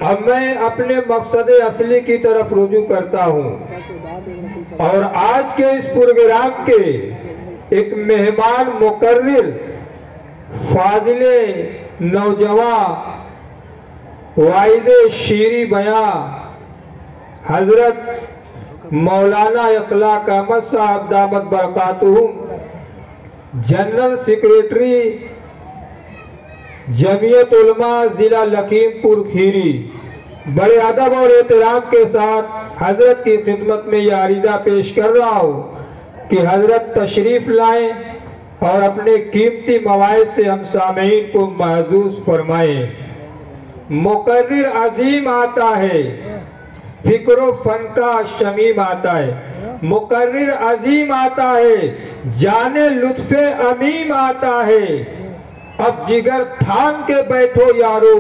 اب میں اپنے مقصد اصلی کی طرف رجوع کرتا ہوں اور آج کے اس پروگرام کے ایک مہمان مقرر فاضل نوجوان واعظ شیریں بیاں حضرت مولانا اخلاق احمد صاحب دامت برکاتہم جنرل سیکریٹری جمعیت علماء ضلع لکھیم پور کھیری بڑے ادب اور احترام کے ساتھ حضرت کی خدمت میں یہ عریضہ پیش کر رہا ہوں کہ حضرت تشریف لائیں اور اپنے قیمتی مواعظ سے ہم سامعین کو محظوظ فرمائیں۔ مقرر عظیم آتا ہے، فکر و فن کا شمیم آتا ہے۔ مقرر عظیم آتا ہے، جانے لطف امیم آتا ہے۔ اب جگر تھام کے بیٹھو یارو،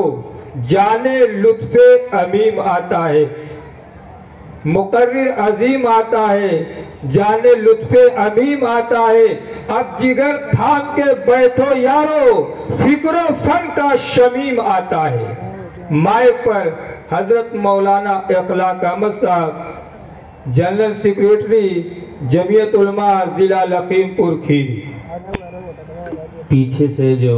جانے لطف امیم آتا ہے۔ مقرر عظیم آتا ہے، جانے لطف امیم آتا ہے۔ اب جگر تھام کے بیٹھو یارو، فکر و فن کا شمیم آتا ہے۔ مائک پر حضرت مولانا اخلاق احمد صاحب جنرل سیکریٹری جمعیت علماء ضلع لکھیم پور کھیری۔ پیچھے سے جو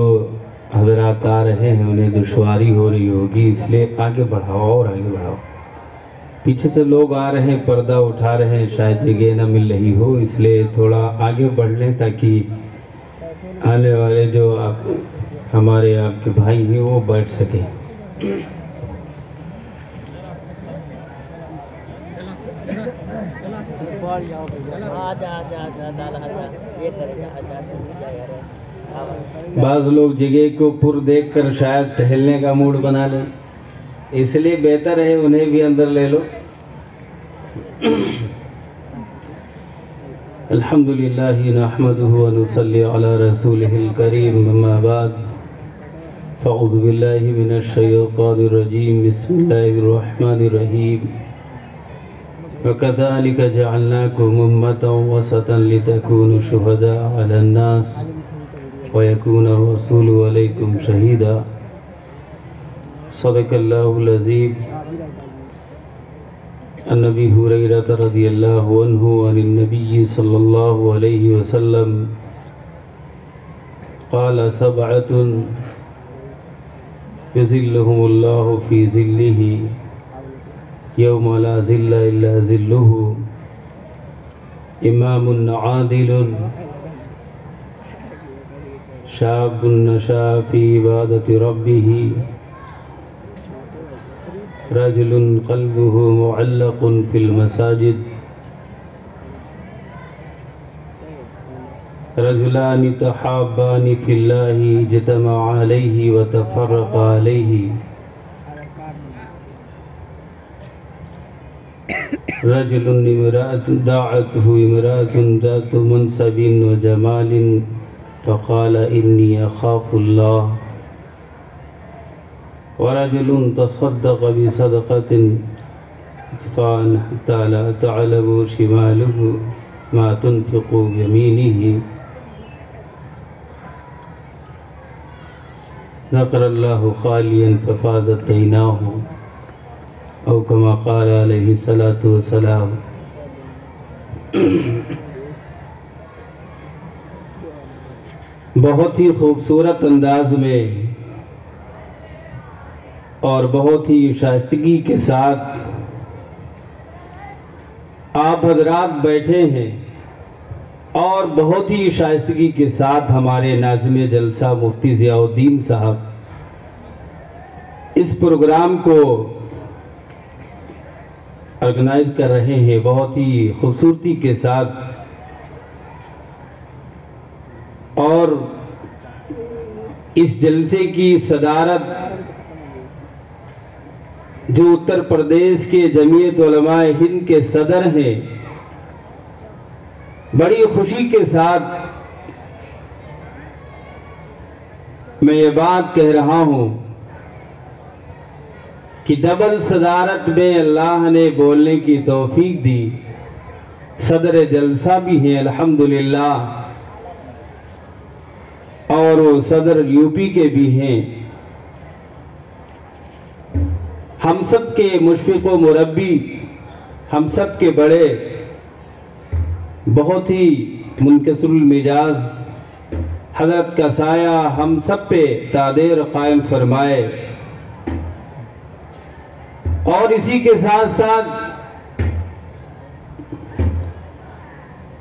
حضرات آ رہے ہیں انہیں دشواری ہو رہی ہوگی، اس لیے آگے بڑھاؤ اور آگے بڑھاؤ۔ پیچھے سے لوگ آ رہے ہیں، پردہ اٹھا رہے ہیں، شاید جگہ نہ مل رہی ہو، اس لیے تھوڑا آگے بڑھ لیں تاکہ آنے والے جو ہمارے آپ کے بھائی ہیں وہ بیٹھ سکیں۔ بعض لوگ جگہ کو پر دیکھ کر شاید ٹہلنے کا موڈ بنا لیں، اس لیے بہتر ہے انہیں بھی اندر لے لو۔ الحمدللہ نحمدہ ونصلی علی رسولہ الکریم، اما بعد فاعوذ باللہ من الشیطان الرجیم، بسم اللہ الرحمن الرحیم۔ وَكَذَلِكَ جَعَلْنَاكُمْ أُمَّةً وَسَطًا لِتَكُونُوا شُهَدَاءَ عَلَى النَّاسِ وَيَكُونَ الرَّسُولُ عَلَيْكُمْ شَهِيدًا۔ صدق اللہ العظیم۔ عن ابی ہریرہ رضی اللہ عنہ عن النبی صلی اللہ علیہ وسلم قال سبعۃ یظلهم اللہ فی ظلہ یوم لا ظل الا ظلہ، امام عادل، شاب نشأ فی عبادۃ ربہ، رجل قلبه معلق فی المساجد، رجلان تحابان فی اللہ اجتمعا علیہ وتفرقا علیہ، رجل دعته امرأة ذات منصب وجمال فقال انی اخاف اللہ، ورجل تصدق بصدقة حتى لا تعلم شماله ما تنفق يمينه، ذكر الله خاليا ففاضت عيناه، او كما قال عليه الصلاة والسلام۔ بہت ہی خوبصورت انداز میں اور بہت ہی شائستگی کے ساتھ آپ حضرات بیٹھے ہیں، اور بہت ہی شائستگی کے ساتھ ہمارے ناظم جلسہ مفتی ضیاء الدین صاحب اس پروگرام کو آرگنائز کر رہے ہیں، بہت ہی خوبصورتی کے ساتھ، اور اس جلسے کی صدارت جو اتر پردیش کے جمعیت علماء ہند کے صدر ہیں، بڑی خوشی کے ساتھ میں یہ بات کہہ رہا ہوں کہ ڈبل صدارت میں اللہ نے بولنے کی توفیق دی، صدر جلسہ بھی ہیں الحمدللہ، اور وہ صدر یو پی کے بھی ہیں، ہم سب کے مشفق و مربی، ہم سب کے بڑے، بہت ہی منکسر المزاج حضرت کا سایہ ہم سب پہ تادیر قائم فرمائے، اور اسی کے ساتھ ساتھ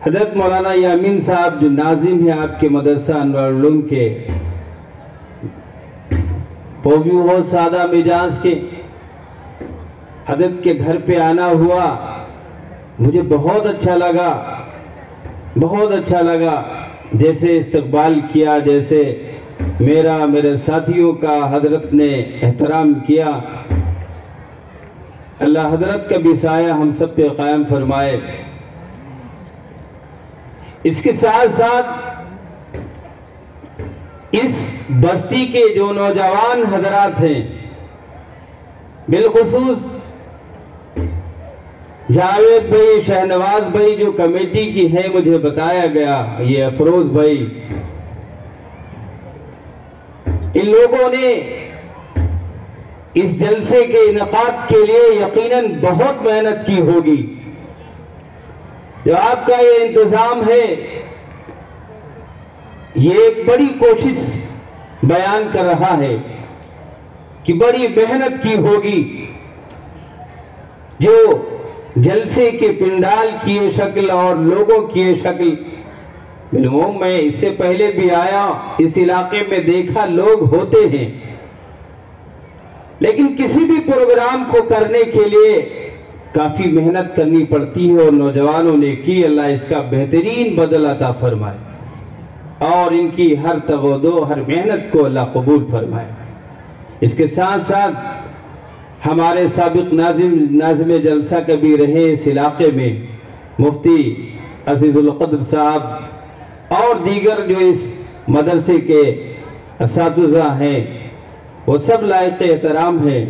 حضرت مولانا یامین صاحب جو ناظم ہیں آپ کے مدرسہ انوار العلوم کے، وہ بھی بہت سادہ مزاج کے، حضرت کے گھر پہ آنا ہوا، مجھے بہت اچھا لگا، بہت اچھا لگا جیسے استقبال کیا، جیسے میرے ساتھیوں کا حضرت نے احترام کیا۔ اللہ حضرت کا بھی سایہ ہم سب پہ قائم فرمائے۔ اس کے ساتھ ساتھ اس بستی کے جو نوجوان حضرات ہیں، بالخصوص جاوید بھائی، شہنواز بھائی جو کمیٹی کی ہیں، مجھے بتایا گیا یہ افروز بھائی، ان لوگوں نے اس جلسے کے انعقاد کے لیے یقیناً بہت محنت کی ہوگی۔ جو آپ کا یہ انتظام ہے، یہ ایک بڑی کوشش بیان کر رہا ہے کہ بڑی محنت کی ہوگی۔ جو جلسے کے پنڈال کی یہ شکل اور لوگوں کی یہ شکل، بالعموم میں اس سے پہلے بھی آیا، اس علاقے میں دیکھا لوگ ہوتے ہیں، لیکن کسی بھی پروگرام کو کرنے کے لیے کافی محنت کرنی پڑتی ہے، اور نوجوانوں نے کی۔ اللہ اس کا بہترین بدل عطا فرمائے، اور ان کی ہر تغدو، ہر محنت کو اللہ قبول فرمائے۔ اس کے ساتھ ساتھ ہمارے سابق ناظم جلسہ کبھی رہے اس علاقے میں، مفتی عزیز القدر صاحب اور دیگر جو اس مدرسے کے اساتذہ ہیں، وہ سب لائق احترام ہیں۔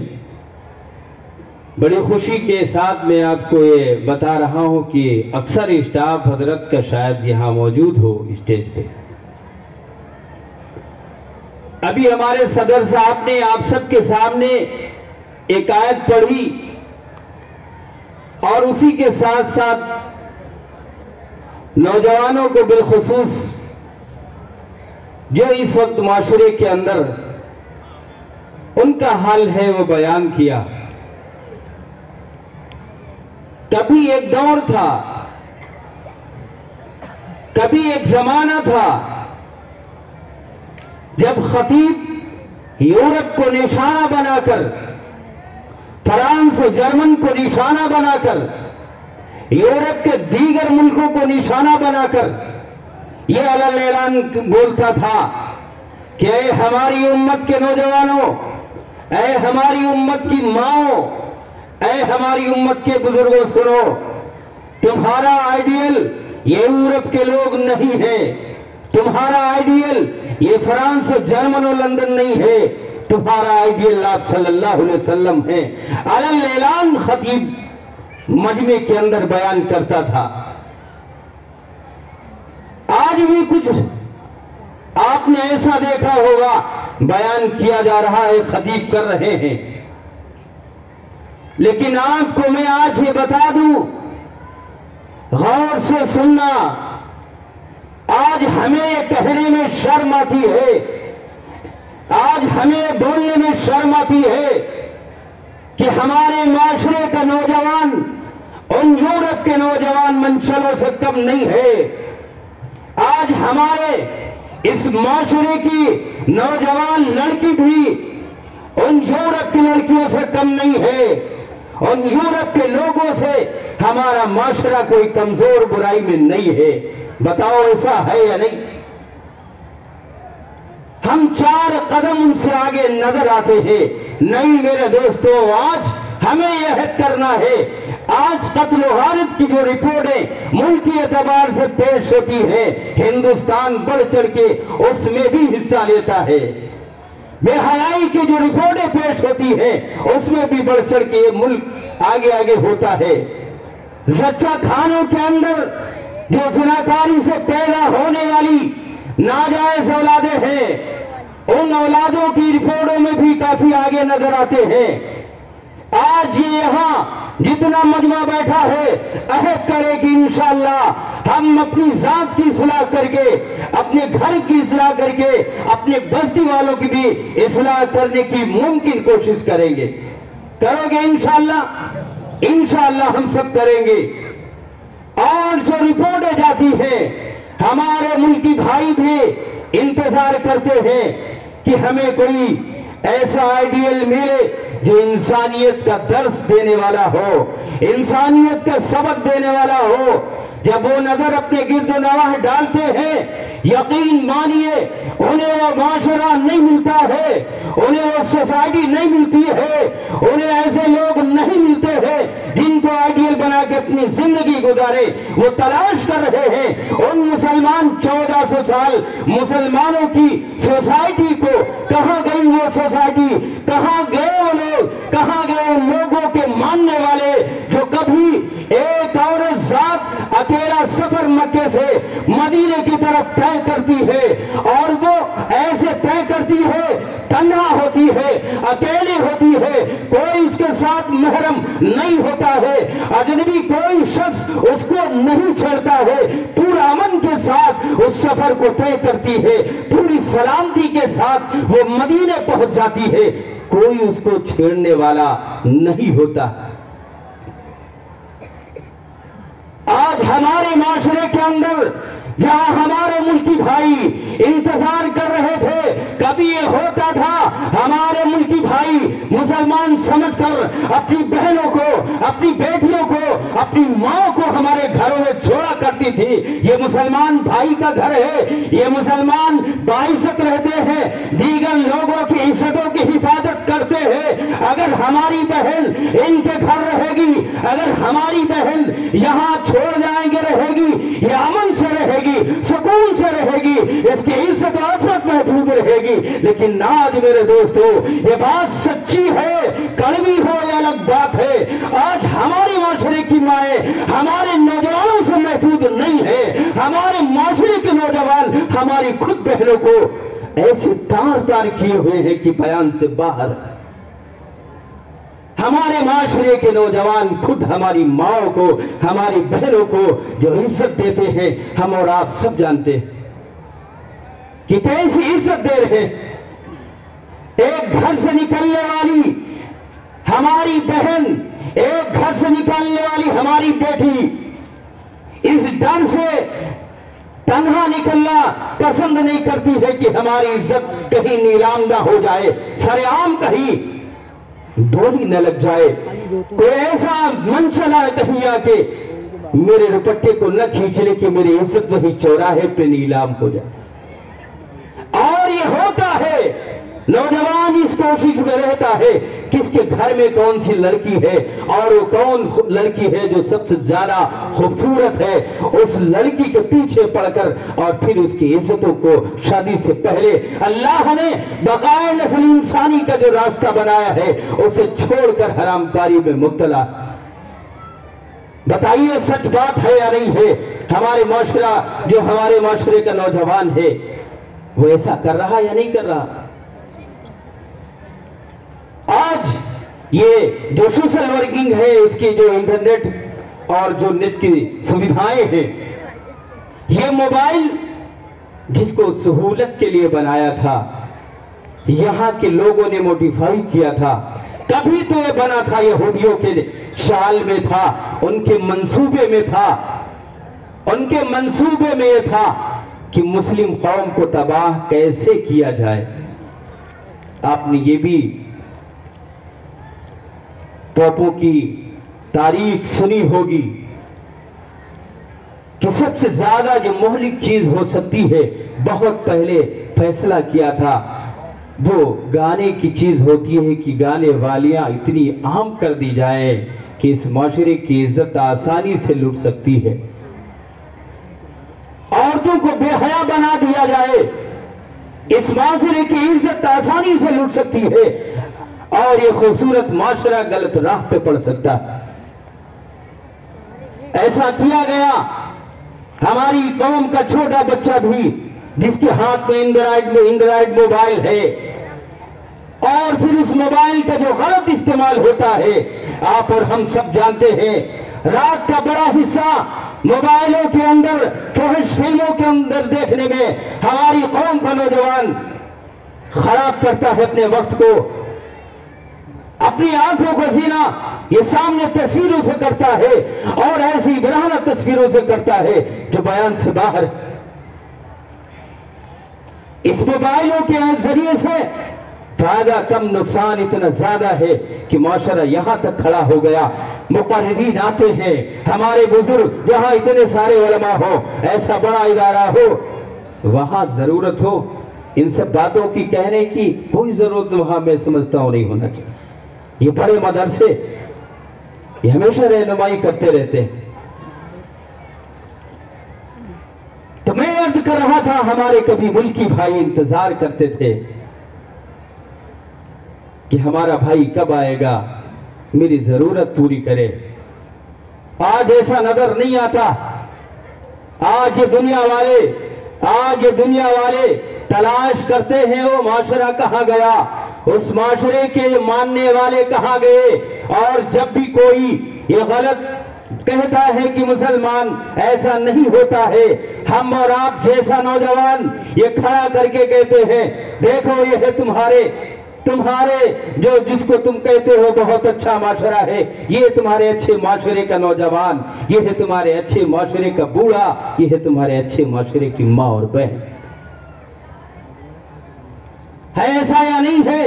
بڑی خوشی کے ساتھ میں آپ کو یہ بتا رہا ہوں کہ اکثر اسٹاف حضرت کا شاید یہاں موجود ہو اسٹیج پہ۔ ابھی ہمارے صدر صاحب نے آپ سب کے سامنے ایک آیت پڑھی، اور اسی کے ساتھ ساتھ نوجوانوں کو بالخصوص جو اس وقت معاشرے کے اندر ان کا حال ہے وہ بیان کیا۔ کبھی ایک دور تھا، کبھی ایک زمانہ تھا جب خطیب یورپ کو نشانہ بنا کر، فرانس و جرمن کو نشانہ بنا کر، یورپ کے دیگر ملکوں کو نشانہ بنا کر یہ اعلان بولتا تھا کہ اے ہماری امت کے نوجوانوں، اے ہماری امت کی ماؤں، اے ہماری امت کے بزرگوں، سنو، تمہارا آئیڈیل یہ یورپ کے لوگ نہیں ہے، تمہارا آئیڈیل یہ فرانس و جرمن و لندن نہیں ہے، تمہارا آئیڈیل آپ صلی اللہ علیہ وسلم ہے۔ اعلان خطیب مجمع کے اندر بیان کرتا تھا۔ آج بھی کچھ آپ نے ایسا دیکھا ہوگا، بیان کیا جا رہا ہے، خطیب کر رہے ہیں، لیکن آپ کو میں آج یہ بتا دوں، غور سے سننا، آج ہمیں یہ کہنے میں شرم آتی ہے، آج ہمیں بولنے میں شرم آتی ہے کہ ہمارے معاشرے کا نوجوان ان یورپ کے نوجوان منچلوں سے کم نہیں ہے۔ آج ہمارے اس معاشرے کی نوجوان لڑکی بھی ان یورپ کی لڑکیوں سے کم نہیں ہے، ان یورپ کے لوگوں سے ہمارا معاشرہ کوئی کمزور برائی میں نہیں ہے۔ بتاؤ ایسا ہے یا نہیں؟ ہم 4 قدم ان سے آگے نظر آتے ہیں۔ نہیں میرے دوستو، آج ہمیں یہ عہد کرنا ہے، آج قتل و غارت کی جو رپورٹیں ملکی اعتبار سے پیش ہوتی ہیں، ہندوستان بڑھ چڑھ کے اس میں بھی حصہ لیتا ہے۔ بے حیائی کی جو رپورٹیں پیش ہوتی ہیں، اس میں بھی بڑھ چڑھ کے یہ ملک آگے آگے ہوتا ہے۔ زچہ کھانوں کے اندر جو زناکاری سے پیدا ہونے والی ناجائز اولادیں ہیں، ان اولادوں کی رپورٹوں میں بھی کافی آگے نظر آتے ہیں۔ آج یہ یہاں جتنا مجمع بیٹھا ہے عہد کرے کہ انشاءاللہ ہم اپنی ذات کی اصلاح کر کے، اپنے گھر کی اصلاح کر کے، اپنے بستی والوں کی بھی اصلاح کرنے کی ممکن کوشش کریں گے۔ کرو گے انشاءاللہ؟ انشاءاللہ ہم سب کریں گے۔ اور جو رپورٹیں جاتی ہیں، ہمارے ملکی بھائی بھی انتظار کرتے ہیں کہ ہمیں کوئی ایسا آئیڈیل ملے جو انسانیت کا درس دینے والا ہو، انسانیت کا سبق دینے والا ہو۔ جب وہ نظر اپنے گرد و نواح ڈالتے ہیں، یقین مانیے انہیں وہ معاشرہ نہیں ملتا ہے، انہیں وہ سوسائٹی نہیں ملتی ہے، انہیں ایسے لوگ نہیں ملتے ہیں جن کو آئیڈیل بنا کے اپنی زندگی گزارے۔ وہ تلاش کر رہے ہیں ان مسلمان 1400 سال مسلمانوں کی سوسائٹی کو، کہاں گئی وہ سوسائٹی، کہاں گئے وہ لوگ، کہاں گئے ان لوگوں کے ماننے والے جو کبھی ایک اور ذات اکیلا سفر مکے سے مدینے کی طرف طے کرتی ہے، اور وہ ایسے طے کرتی ہے، تنہا ہوتی ہے، اکیلی ہوتی ہے، کوئی اس کے ساتھ محرم نہیں ہوتا ہے، اجنبی کوئی شخص اس کو نہیں چھیڑتا ہے، پورا امن کے ساتھ اس سفر کو طے کرتی ہے، پوری سلامتی کے ساتھ وہ مدینے پہنچ جاتی ہے، کوئی اس کو چھیڑنے والا نہیں ہوتا۔ آج ہمارے معاشرے کے اندر جہاں ہمارے ملکی بھائی انتظار کر رہے تھے، کبھی یہ ہوتا تھا ہمارے ملکی بھائی مسلمان سمجھ کر اپنی بہنوں کو، اپنی بیٹیوں کو، اپنی ماں کو ہمارے گھروں میں چھوڑا کرتی تھی، یہ مسلمان بھائی کا گھر ہے، یہ مسلمان باعزت رہتے ہیں، دیگر لوگوں کی عزتوں کی حفاظت کرتے ہیں۔ اگر ہماری بہن ان کے گھر رہے گی، اگر ہماری بہن یہاں چھوڑ جائیں گے رہے گی، یہ امن سے رہے گی، سکون سے رہے گی، اس کی عزت و عظمت محفوظ رہے گی۔ لیکن آج میرے دوستو یہ بات سچی ہے، کڑوی ہو یہ الگ بات ہے، آج ہمارے معاشرے کی مائیں ہمارے نوجوانوں سے محفوظ نہیں ہے، ہمارے معاشرے کے نوجوان ہماری خود بہنوں کو ایسے تار کیے ہوئے ہیں کہ بیان سے باہر۔ ہمارے معاشرے کے نوجوان خود ہماری ماں کو، ہماری بہنوں کو جو عزت دیتے ہیں، ہم اور آپ سب جانتے ہیں کہ کیسی عزت دے رہے ہیں۔ ایک گھر سے نکلنے والی ہماری بہن، ایک گھر سے نکلنے والی ہماری بیٹی اس ڈر سے تنہا نکلنا پسند نہیں کرتی ہے کہ ہماری عزت کہیں نیلام نہ ہو جائے، سر عام کہیں ڈولی نہ لگ جائے، کوئی ایسا من چلا ہے کہیں آ کے میرے دوپٹے کو نہ کھینچ لے کہ میری عزت وہی چوراہے پہ نیلام ہو جائے۔ اور یہ ہوتا ہے، نوجوان اس کوشش میں رہتا ہے کس کے گھر میں کون سی لڑکی ہے، اور وہ کون لڑکی ہے جو سب سے زیادہ خوبصورت ہے، اس لڑکی کے پیچھے پڑ کر اور پھر اس کی عزتوں کو شادی سے پہلے اللہ نے بقائے نسل انسانی کا جو راستہ بنایا ہے اسے چھوڑ کر حرام کاری میں مبتلا۔ بتائیے سچ بات ہے یا نہیں ہے؟ ہمارے معاشرہ، جو ہمارے معاشرے کا نوجوان ہے، وہ ایسا کر رہا یا نہیں کر رہا؟ آج یہ جو سوشل ورکنگ ہے، اس کی جو انٹرنیٹ اور جو نیٹ کی سویدھائیں ہیں، یہ موبائل جس کو سہولت کے لیے بنایا تھا، یہاں کے لوگوں نے موڈیفائی کیا تھا، کبھی تو یہ بنا تھا یہودیوں کے چال میں تھا، ان کے منصوبے میں تھا، ان کے منصوبے میں یہ تھا کہ مسلم قوم کو تباہ کیسے کیا جائے۔ آپ نے یہ بھی توپوں کی تاریخ سنی ہوگی کہ سب سے زیادہ جو مہلک چیز ہو سکتی ہے، بہت پہلے فیصلہ کیا تھا، وہ گانے کی چیز ہوتی ہے کہ گانے والیاں اتنی عام کر دی جائیں کہ اس معاشرے کی عزت آسانی سے لٹ سکتی ہے، عورتوں کو بے حیا بنا دیا جائے، اس معاشرے کی عزت آسانی سے لٹ سکتی ہے، اور یہ خوبصورت معاشرہ غلط راہ پہ پڑ سکتا ہے۔ ایسا کیا گیا، ہماری قوم کا چھوٹا بچہ بھی جس کے ہاتھ میں اینڈرائیڈ موبائل ہے، اور پھر اس موبائل کا جو غلط استعمال ہوتا ہے. آپ اور ہم سب جانتے ہیں رات کا بڑا حصہ موبائلوں کے اندر فحش فلموں کے اندر دیکھنے میں ہماری قوم کا نوجوان خراب کرتا ہے اپنے وقت کو. اپنی آنکھوں کا زینہ یہ سامنے تصویروں سے کرتا ہے اور ایسی برہنہ تصویروں سے کرتا ہے جو بیان سے باہر. اس موبائلوں کے ذریعے سے فائدہ کم نقصان اتنا زیادہ ہے کہ معاشرہ یہاں تک کھڑا ہو گیا. مقررین آتے ہیں ہمارے بزرگ جہاں اتنے سارے علماء ہو ایسا بڑا ادارہ ہو وہاں ضرورت ہو ان سب باتوں کی کہنے کی کوئی ضرورت وہاں میں سمجھتا ہوں نہیں ہونا چاہیے. یہ بڑے مدرسے یہ ہمیشہ رہنمائی کرتے رہتے ہیں. تو میں عرض کر رہا تھا ہمارے کبھی ملکی بھائی انتظار کرتے تھے کہ ہمارا بھائی کب آئے گا میری ضرورت پوری کرے. آج ایسا نظر نہیں آتا. آج یہ دنیا والے تلاش کرتے ہیں وہ معاشرہ کہاں گیا, اس معاشرے کے ماننے والے کہاں گئے. اور جب بھی کوئی یہ غلط کہتا ہے کہ مسلمان ایسا نہیں ہوتا ہے ہم اور آپ جیسا نوجوان یہ کھڑا کر کے کہتے ہیں دیکھو یہ ہے تمہارے جو جس کو تم کہتے ہو بہت اچھا معاشرہ ہے یہ تمہارے اچھے معاشرے کا نوجوان, یہ ہے تمہارے اچھے معاشرے کا بوڑھا, یہ ہے تمہارے اچھے معاشرے کی ماں اور بہن. ہے ایسا یا نہیں ہے؟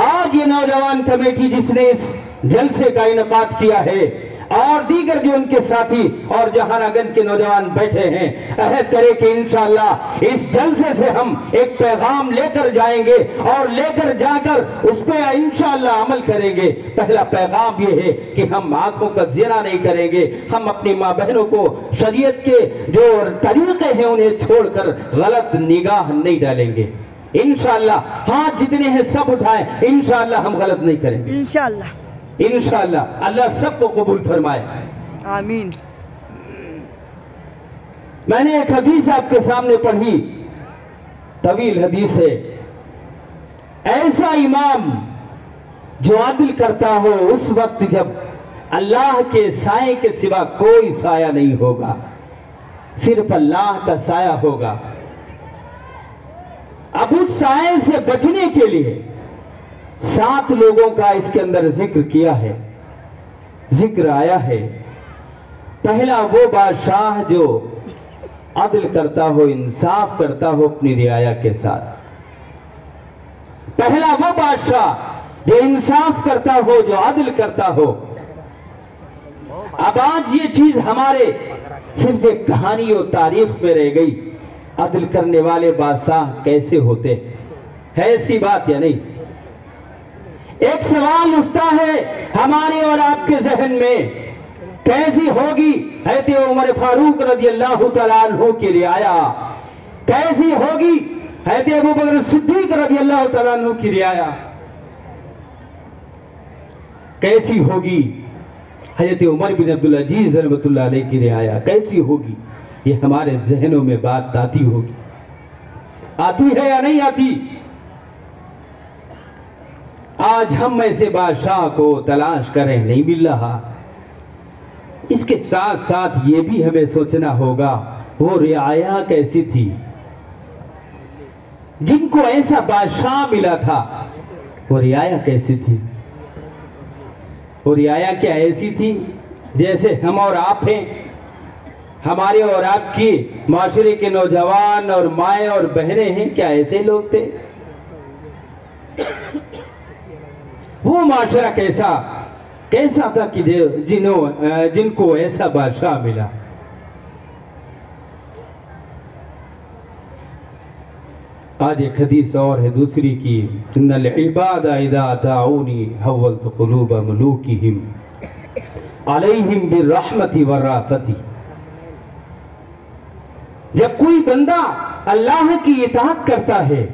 آج یہ نوجوان کمیٹی جس نے اس جلسے کا انعقاد کیا ہے اور دیگر جو ان کے ساتھی اور جہاں گنج کے نوجوان بیٹھے ہیں عہد کرے کہ انشاءاللہ اس جلسے سے ہم ایک پیغام لے کر جائیں گے اور لے کر جا کر اس پہ انشاءاللہ عمل کریں گے. پہلا پیغام یہ ہے کہ ہم آنکھوں کا زنا نہیں کریں گے, ہم اپنی ماں بہنوں کو شریعت کے جو طریقے ہیں انہیں چھوڑ کر غلط نگاہ نہیں ڈالیں گے. انشاءاللہ ہاتھ جتنے ہیں سب اٹھائیں, انشاءاللہ ہم غلط نہیں کریں گے انشاءاللہ. اللہ سب کو قبول فرمائے آمین. میں نے ایک حدیث آپ کے سامنے پڑھی, طویل حدیث ہے. ایسا امام جو عدل کرتا ہو اس وقت جب اللہ کے سائے کے سوا کوئی سایہ نہیں ہوگا, صرف اللہ کا سایہ ہوگا. اب اس سائے سے بچنے کے لیے 7 لوگوں کا اس کے اندر ذکر کیا ہے, ذکر آیا ہے. پہلا وہ بادشاہ جو عدل کرتا ہو, انصاف کرتا ہو اپنی رعایا کے ساتھ. پہلا وہ بادشاہ جو انصاف کرتا ہو, جو عدل کرتا ہو. اب آج یہ چیز ہمارے صرف ایک کہانی اور تاریخ میں رہ گئی. عدل کرنے والے بادشاہ کیسے ہوتے ہے ایسی بات یا نہیں؟ ایک سوال اٹھتا ہے ہمارے اور آپ کے ذہن میں, کیسی ہوگی حضرت عمر فاروق رضی اللہ تعالیٰ عنہ کی رعایا, کیسی ہوگی حضرت ابوبکر صدیق رضی اللہ تعالیٰ عنہ کی رعایا, کیسی ہوگی حضرت عمر بن عبدالعزیز رحمۃ اللہ علیہ کی رعایا, کیسی ہوگی؟ یہ ہمارے ذہنوں میں بات آتی ہوگی, آتی ہے یا نہیں آتی؟ آج ہم ایسے بادشاہ کو تلاش کریں نہیں مل رہا. اس کے ساتھ ساتھ یہ بھی ہمیں سوچنا ہوگا وہ رعایا کیسی تھی جن کو ایسا بادشاہ ملا تھا, وہ رعایا کیسی تھی؟ وہ رعایا کیا ایسی تھی جیسے ہم اور آپ ہیں؟ ہمارے اور آپ کی معاشرے کے نوجوان اور مائیں اور بہنیں ہیں, کیا ایسے لوگ تھے؟ وہ معاشرہ کیسا تھا کہ جن کو ایسا بادشاہ ملا؟ آج ایک حدیث اور ہے دوسری کی, ان العباد اذا دعونی حولت قلوب ملوکہم علیہم بالرحمت والرافت. جب کوئی بندہ اللہ کی اطاعت کرتا ہے,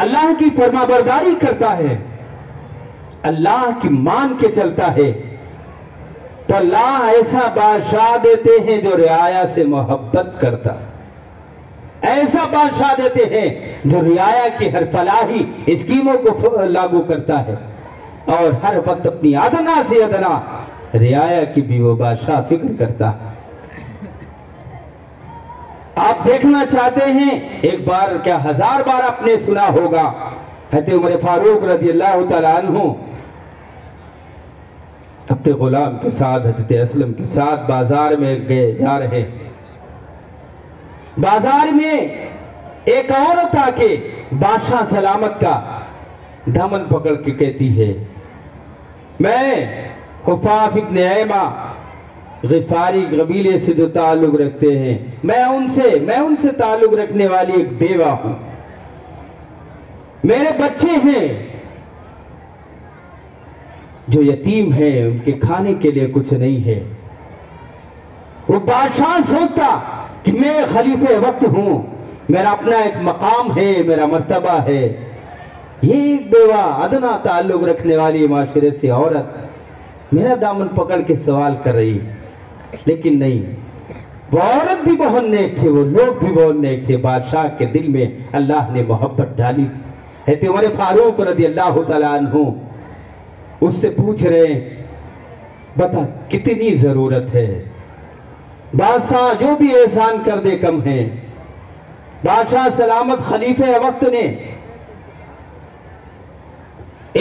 اللہ کی فرما برداری کرتا ہے, اللہ کی مان کے چلتا ہے, تو اللہ ایسا بادشاہ دیتے ہیں جو رعایا سے محبت کرتا ہے. ایسا بادشاہ دیتے ہیں جو رعایا کی ہر فلاحی اسکیموں کو لاگو کرتا ہے. اور ہر وقت اپنی ادنا سے ادنا رعایا کی بھی وہ بادشاہ فکر کرتا ہے۔ آپ دیکھنا چاہتے ہیں، ایک بار کیا 1000 بار آپ نے سنا ہوگا، حضرت عمر فاروق رضی اللہ تعالیٰ عنہ اپنے غلام کے ساتھ، حضرت اسلم کے ساتھ بازار میں گئے جا رہے، بازار میں ایک عورت آ کے بادشاہ سلامت کا دامن پکڑ کے کہتی ہے، میں حفاف ابن ایمہ غفاری قبیلے سے جو تعلق رکھتے ہیں، میں ان سے تعلق رکھنے والی ایک بیوہ ہوں، میرے بچے ہیں جو یتیم ہیں، ان کے کھانے کے لیے کچھ نہیں ہے۔ وہ بادشاہ سوچتا کہ میں خلیفہ وقت ہوں، میرا اپنا ایک مقام ہے، میرا مرتبہ ہے، یہ ایک بیوہ ادنا تعلق رکھنے والی معاشرے سے عورت میرا دامن پکڑ کے سوال کر رہی، لیکن نہیں، وہ عورت بھی بہت نیک تھے، وہ لوگ بھی بہت نیک تھے، بادشاہ کے دل میں اللہ نے محبت ڈالی۔ حضرت عمر فاروق رضی اللہ تعالیٰ عنہ اس سے پوچھ رہے ہیں، بتا کتنی ضرورت ہے؟ بادشاہ جو بھی احسان کر دے کم ہے۔ بادشاہ سلامت خلیفہ وقت نے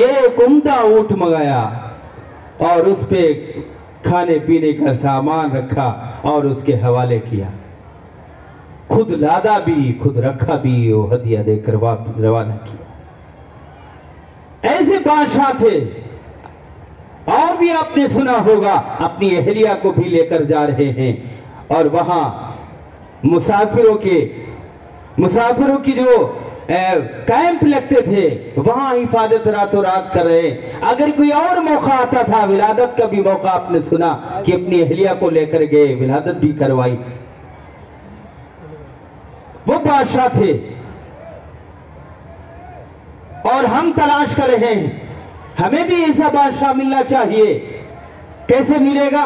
ایک عمدہ اونٹ منگایا اور اس پہ کھانے پینے کا سامان رکھا اور اس کے حوالے کیا، خود لادا بھی خود رکھا بھی، وہ ہدیہ دے کر روانہ کیا۔ ایسے بادشاہ تھے۔ اور بھی آپ نے سنا ہوگا، اپنی اہلیہ کو بھی لے کر جا رہے ہیں اور وہاں مسافروں کی جو کیمپ لگتے تھے، وہاں حفاظت راتوں رات کر رہے۔ اگر کوئی اور موقع آتا تھا، ولادت کا بھی موقع آپ نے سنا کہ اپنی اہلیہ کو لے کر گئے، ولادت بھی کروائی۔ وہ بادشاہ تھے اور ہم تلاش کر رہے ہیں، ہمیں بھی ایسا بادشاہ ملنا چاہیے۔ کیسے ملے گا؟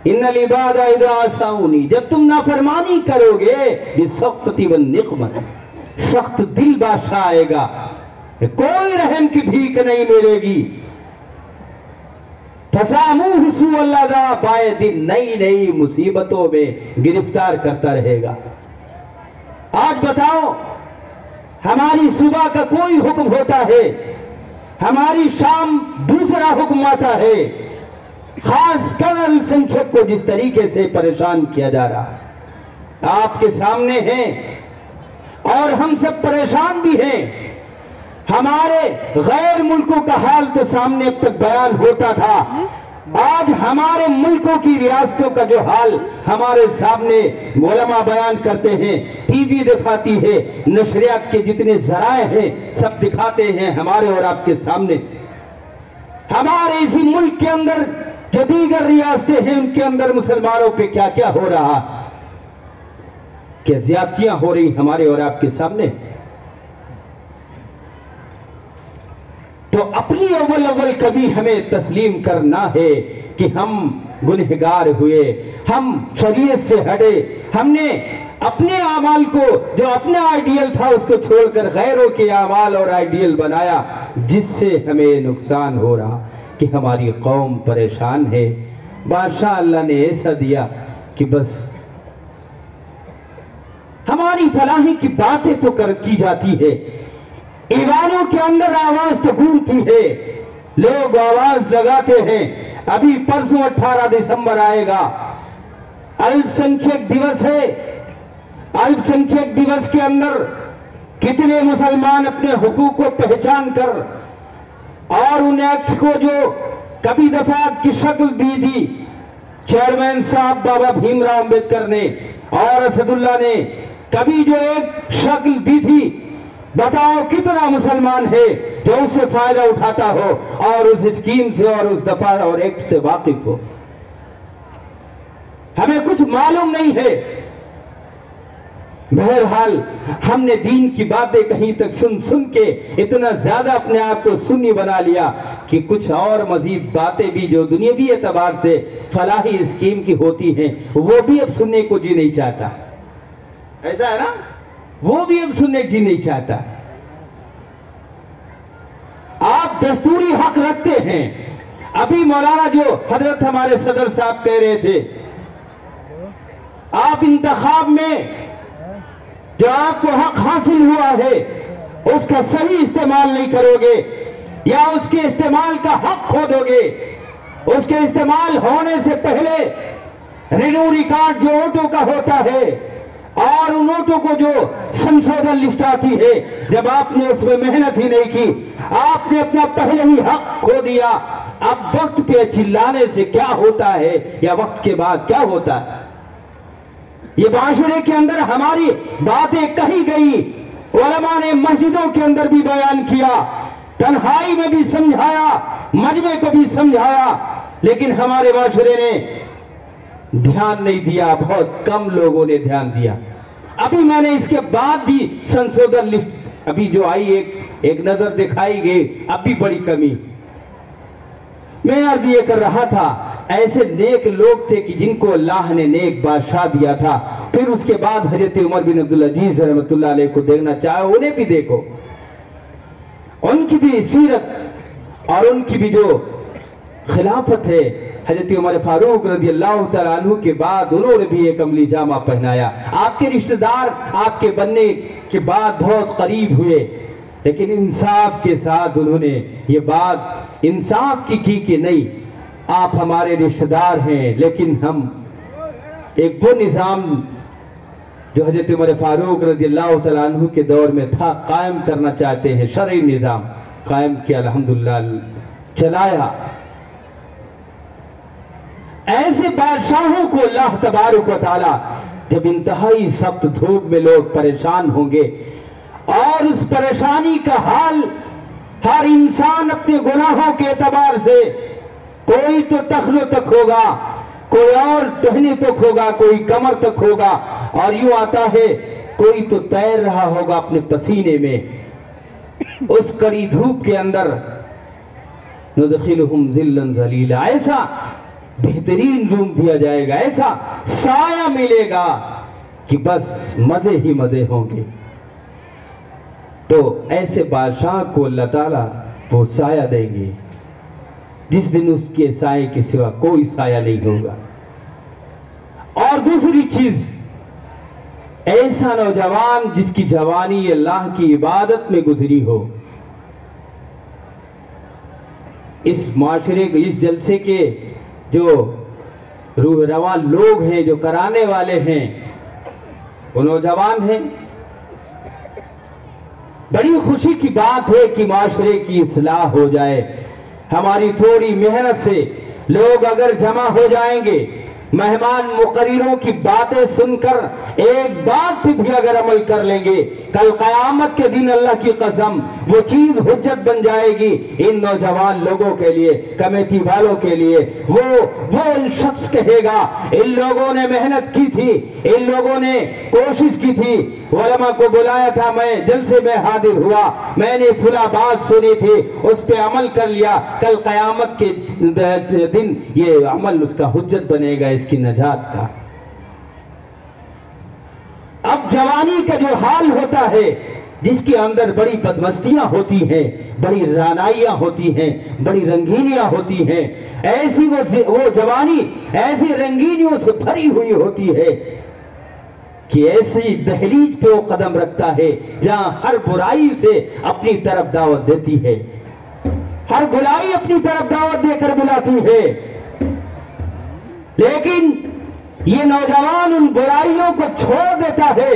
ان العباد اذا عصونی، جب تم نافرمانی کرو گے، بالسخطۃ والنقمۃ، سخت دل بادشاہ آئے گا، کوئی رحم کی بھیک نہیں ملے گی۔ فساموہ سوء العذاب، آئے دن نئی نئی مصیبتوں میں گرفتار کرتا رہے گا۔ آج بتاؤ، ہماری صبح کا کوئی حکم ہوتا ہے، ہماری شام دوسرا حکم آتا ہے، خاص کر السنکھیک کو جس طریقے سے پریشان کیا جا رہا ہے آپ کے سامنے ہیں، اور ہم سب پریشان بھی ہیں۔ ہمارے غیر ملکوں کا حال تو سامنے اب تک بیان ہوتا تھا، آج ہمارے ملکوں کی ریاستوں کا جو حال ہمارے سامنے علماء بیان کرتے ہیں، ٹی وی دکھاتی ہے، نشریات کے جتنے ذرائع ہیں سب دکھاتے ہیں ہمارے اور آپ کے سامنے۔ ہمارے اسی ملک کے اندر جو دیگر ریاستیں ہیں، ان کے اندر مسلمانوں پہ کیا کیا ہو رہا، کیا زیادتیاں ہو رہی ہمارے اور آپ کے سامنے۔ تو اپنی اول کبھی ہمیں تسلیم کرنا ہے کہ ہم گنہگار ہوئے، ہم شریعت سے ہٹے، ہم نے اپنے اعمال کو، جو اپنا آئیڈیل تھا اس کو چھوڑ کر غیروں کے اعمال اور آئیڈیل بنایا، جس سے ہمیں نقصان ہو رہا کہ ہماری قوم پریشان ہے۔ بادشاہ اللہ نے ایسا دیا کہ بس ہماری فلاحی کی باتیں تو کی جاتی ہے، ایوانوں کے اندر آواز تو گونجتی ہے، لوگ آواز لگاتے ہیں۔ ابھی پرسوں 18 دسمبر آئے گا، الپ سنکھیک دیوس ہے۔ الپ سنکھیک دیوس کے اندر کتنے مسلمان اپنے حقوق کو پہچان کر اور ان ایکٹ کو جو کبھی دفعات کی شکل دی تھی چیئرمین صاحب بابا بھیم راؤ امبیڈکر نے اور اسد اللہ نے، کبھی جو ایک شکل دی تھی، بتاؤ کتنا مسلمان ہے جو اس سے فائدہ اٹھاتا ہو اور اس اسکیم سے اور اس دفعہ اور ایکٹ سے واقف ہو۔ ہمیں کچھ معلوم نہیں ہے۔ بہرحال ہم نے دین کی باتیں کہیں تک سن کے اتنا زیادہ اپنے آپ کو سنی بنا لیا کہ کچھ اور مزید باتیں بھی جو دنیاوی اعتبار سے فلاحی اسکیم کی ہوتی ہیں، وہ بھی اب سننے کو جی نہیں چاہتا۔ ایسا ہے نا، وہ بھی اب سننے جی نہیں چاہتا۔ آپ دستوری حق رکھتے ہیں. ابھی مولانا جو حضرت ہمارے صدر صاحب کہہ رہے تھے, آپ انتخاب میں جو آپ کو حق حاصل ہوا ہے اس کا صحیح استعمال نہیں کرو گے یا اس کے استعمال کا حق کھو دو گے. اس کے استعمال ہونے سے پہلے رینیو ریکارڈ جو ووٹوں کا ہوتا ہے اور ان ووٹوں کو جو سنشودھن لسٹ آتی ہے, جب آپ نے اس میں محنت ہی نہیں کی, آپ نے اپنا پہلے ہی حق کھو دیا. اب وقت پہ چلانے سے کیا ہوتا ہے یا وقت کے بعد کیا ہوتا ہے؟ یہ معاشرے کے اندر ہماری باتیں کہی گئی, علماء نے مسجدوں کے اندر بھی بیان کیا, تنہائی میں بھی سمجھایا, مجمع کو بھی سمجھایا, لیکن ہمارے معاشرے نے دھیان نہیں دیا. بہت کم لوگوں نے دھیان دیا. ابھی میں نے اس کے بعد بھی سنشودھن لسٹ ابھی جو آئی ایک نظر دکھائی گئی, اب بھی بڑی کمی. میں عرض یہ کر رہا تھا, ایسے نیک لوگ تھے کہ جن کو اللہ نے نیک بادشاہ دیا تھا. پھر اس کے بعد حضرت عمر بن عبدالعزیز رحمۃ اللہ علیہ کو دیکھنا چاہے, انہیں بھی دیکھو, ان کی بھی سیرت اور ان کی بھی جو خلافت ہے. حضرت عمر فاروق رضی اللہ تعالیٰ عنہ کے بعد انہوں نے بھی ایک عملی جامہ پہنایا. آپ کے رشتہ دار آپ کے بننے کے بعد بہت قریب ہوئے, لیکن انصاف کے ساتھ انہوں نے یہ بات انصاف کی کہ نہیں, آپ ہمارے رشتہ دار ہیں, لیکن ہم ایک وہ نظام جو حضرت عمر فاروق رضی اللہ تعالیٰ عنہ کے دور میں تھا قائم کرنا چاہتے ہیں. شرعی نظام قائم کیا, الحمدللہ چلایا. ایسے بادشاہوں کو اللہ تبارک و تعالی جب انتہائی سخت دھوپ میں لوگ پریشان ہوں گے اور اس پریشانی کا حال ہر انسان اپنے گناہوں کے اعتبار سے, کوئی تو ٹخنوں تک ہوگا, کوئی اور ٹہنی تک ہوگا, کوئی کمر تک ہوگا, اور یوں آتا ہے کوئی تو تیر رہا ہوگا اپنے پسینے میں. اس کڑی دھوپ کے اندر ندخلہم ذلا ذلیلا, ایسا بہترین روم دیا جائے گا, ایسا سایہ ملے گا کہ بس مزے ہی مزے ہوں گے. تو ایسے بادشاہ کو اللہ تعالیٰ وہ سایہ دیں گے جس دن اس کے سائے کے سوا کوئی سایہ نہیں ہوگا. اور دوسری چیز, ایسا نوجوان جس کی جوانی اللہ کی عبادت میں گزری ہو. اس معاشرے کے اس جلسے کے جو روح رواں لوگ ہیں, جو کرانے والے ہیں, وہ نوجوان ہیں. بڑی خوشی کی بات ہے کہ معاشرے کی اصلاح ہو جائے. ہماری تھوڑی محنت سے لوگ اگر جمع ہو جائیں گے, مہمان مقرروں کی باتیں سن کر ایک بات پہ بھی اگر عمل کر لیں گے, کل قیامت کے دن اللہ کی قسم وہ چیز حجت بن جائے گی ان نوجوان لوگوں کے لیے, کمیٹی والوں کے لیے. وہ شخص کہے گا ان لوگوں نے محنت کی تھی, ان لوگوں نے کوشش کی تھی, علماء کو بلایا تھا, میں جلسے میں حاضر ہوا, میں نے فلاں بات سنی تھی, اس پہ عمل کر لیا, کل قیامت کے دن یہ عمل اس کا حجت بنے گا, اس کی نجات کا. اب جوانی کا جو حال ہوتا ہے جس کے اندر بڑی بدمستیاں ہوتی ہیں, بڑی رانائیاں ہوتی ہیں, بڑی رنگینیاں ہوتی ہیں, ایسی وہ جوانی ایسی رنگینیوں سے بھری ہوئی ہوتی ہے کہ ایسی دہلیز پہ وہ قدم رکھتا ہے جہاں ہر برائی سے اپنی طرف دعوت دیتی ہے, ہر برائی اپنی طرف دعوت دے کر بلاتی ہے. لیکن یہ نوجوان ان برائیوں کو چھوڑ دیتا ہے,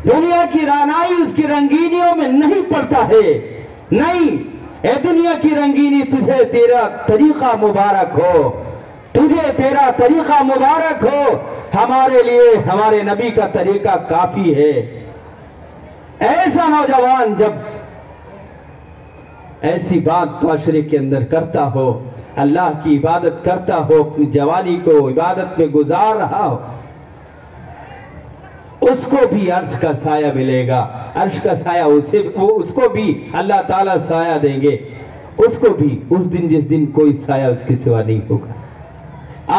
دنیا کی رانائی اس کی رنگینیوں میں نہیں پڑتا ہے. نہیں, اے دنیا کی رنگینی تجھے تیرا طریقہ مبارک ہو, تجھے تیرا طریقہ مبارک ہو, ہمارے لیے ہمارے نبی کا طریقہ کافی ہے. ایسا نوجوان جب ایسی بات معاشرے کے اندر کرتا ہو, اللہ کی عبادت کرتا ہو, اپنی جوانی کو عبادت میں گزار رہا ہو, اس کو بھی عرش کا سایہ ملے گا. عرش کا سایہ اس کو بھی اللہ تعالیٰ سایہ دیں گے, اس کو بھی اس دن جس دن کوئی سایہ اس کے سوا نہیں ہوگا.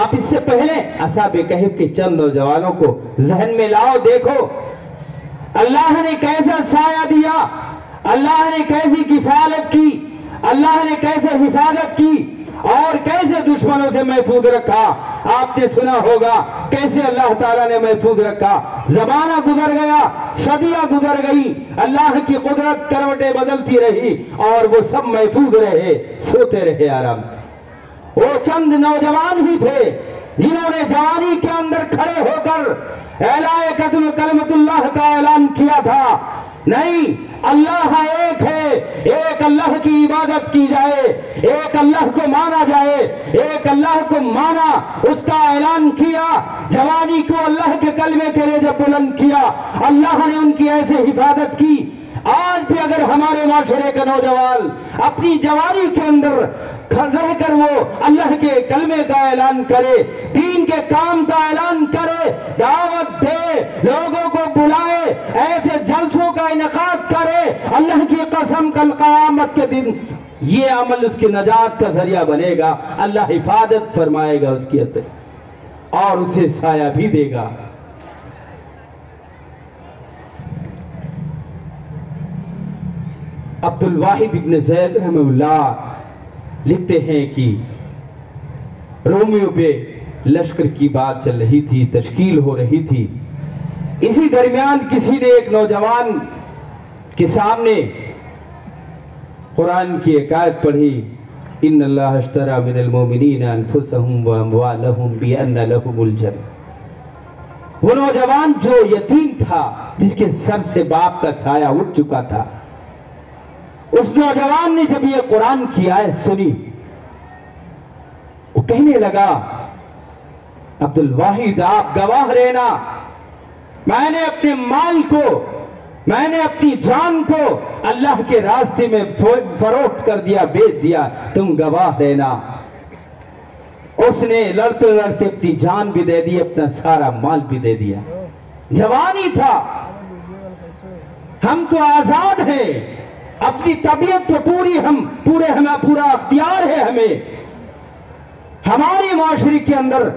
آپ اس سے پہلے اصحاب کہف کے چند نوجوانوں کو ذہن میں لاؤ, دیکھو اللہ نے کیسا سایہ دیا, اللہ نے کیسی کفالت کی, اللہ نے کیسے حفاظت کی اور کیسے دشمنوں سے محفوظ رکھا. آپ نے سنا ہوگا کیسے اللہ تعالیٰ نے محفوظ رکھا. زمانہ گزر گیا, صدیاں گزر گئی, اللہ کی قدرت کروٹیں بدلتی رہی اور وہ سب محفوظ رہے, سوتے رہے آرام. وہ چند نوجوان ہی تھے جنہوں نے جوانی کے اندر کھڑے ہو کر اعلان کلمت اللہ کا اعلان کیا تھا. نہیں, اللہ ایک ہے, ایک اللہ کی عبادت کی جائے, ایک اللہ کو مانا جائے, ایک اللہ کو مانا, اس کا اعلان کیا. جوانی کو اللہ کے کلمے کے لیے جب بلند کیا, اللہ نے ان کی ایسے حفاظت کی. آج بھی اگر ہمارے معاشرے کا نوجوان اپنی جوانی کے اندر رہ کر وہ اللہ کے کلمے کا اعلان کرے, دین کے کام کا اعلان کرے, دعوت دے, لوگوں کو بلائے, ایسے جلسوں کا انعقاد کرے, اللہ کی قسم کل قیامت کے دن یہ عمل اس کی نجات کا ذریعہ بنے گا. اللہ حفاظت فرمائے گا اس کی اور اسے سایہ بھی دے گا. عبد الواحد ابن زید رحمہ اللہ لکھتے ہیں کہ رومیو پہ لشکر کی بات چل رہی تھی, تشکیل ہو رہی تھی. اسی درمیان کسی نے ایک نوجوان کے سامنے قرآن کی ایک آیت پڑھی, ان اللہ اشتری من المؤمنین انفسهم واموالهم بان لهم الجنہ. وہ نوجوان جو یتیم تھا, جس کے سر سے باپ کا سایہ اٹھ چکا تھا, اس نوجوان نے جب یہ قرآن کی آیت سنی, وہ کہنے لگا, عبد الواحد آپ گواہ رہنا, میں نے اپنے مال کو, میں نے اپنی جان کو اللہ کے راستے میں فروخت کر دیا, بیچ دیا, تم گواہ رہنا. اس نے لڑتے لڑتے اپنی جان بھی دے دی, اپنا سارا مال بھی دے دیا. جوانی تھا, ہم تو آزاد ہیں, اپنی طبیعت تو پورا اختیار ہے ہمیں. ہمارے معاشرے کے اندر,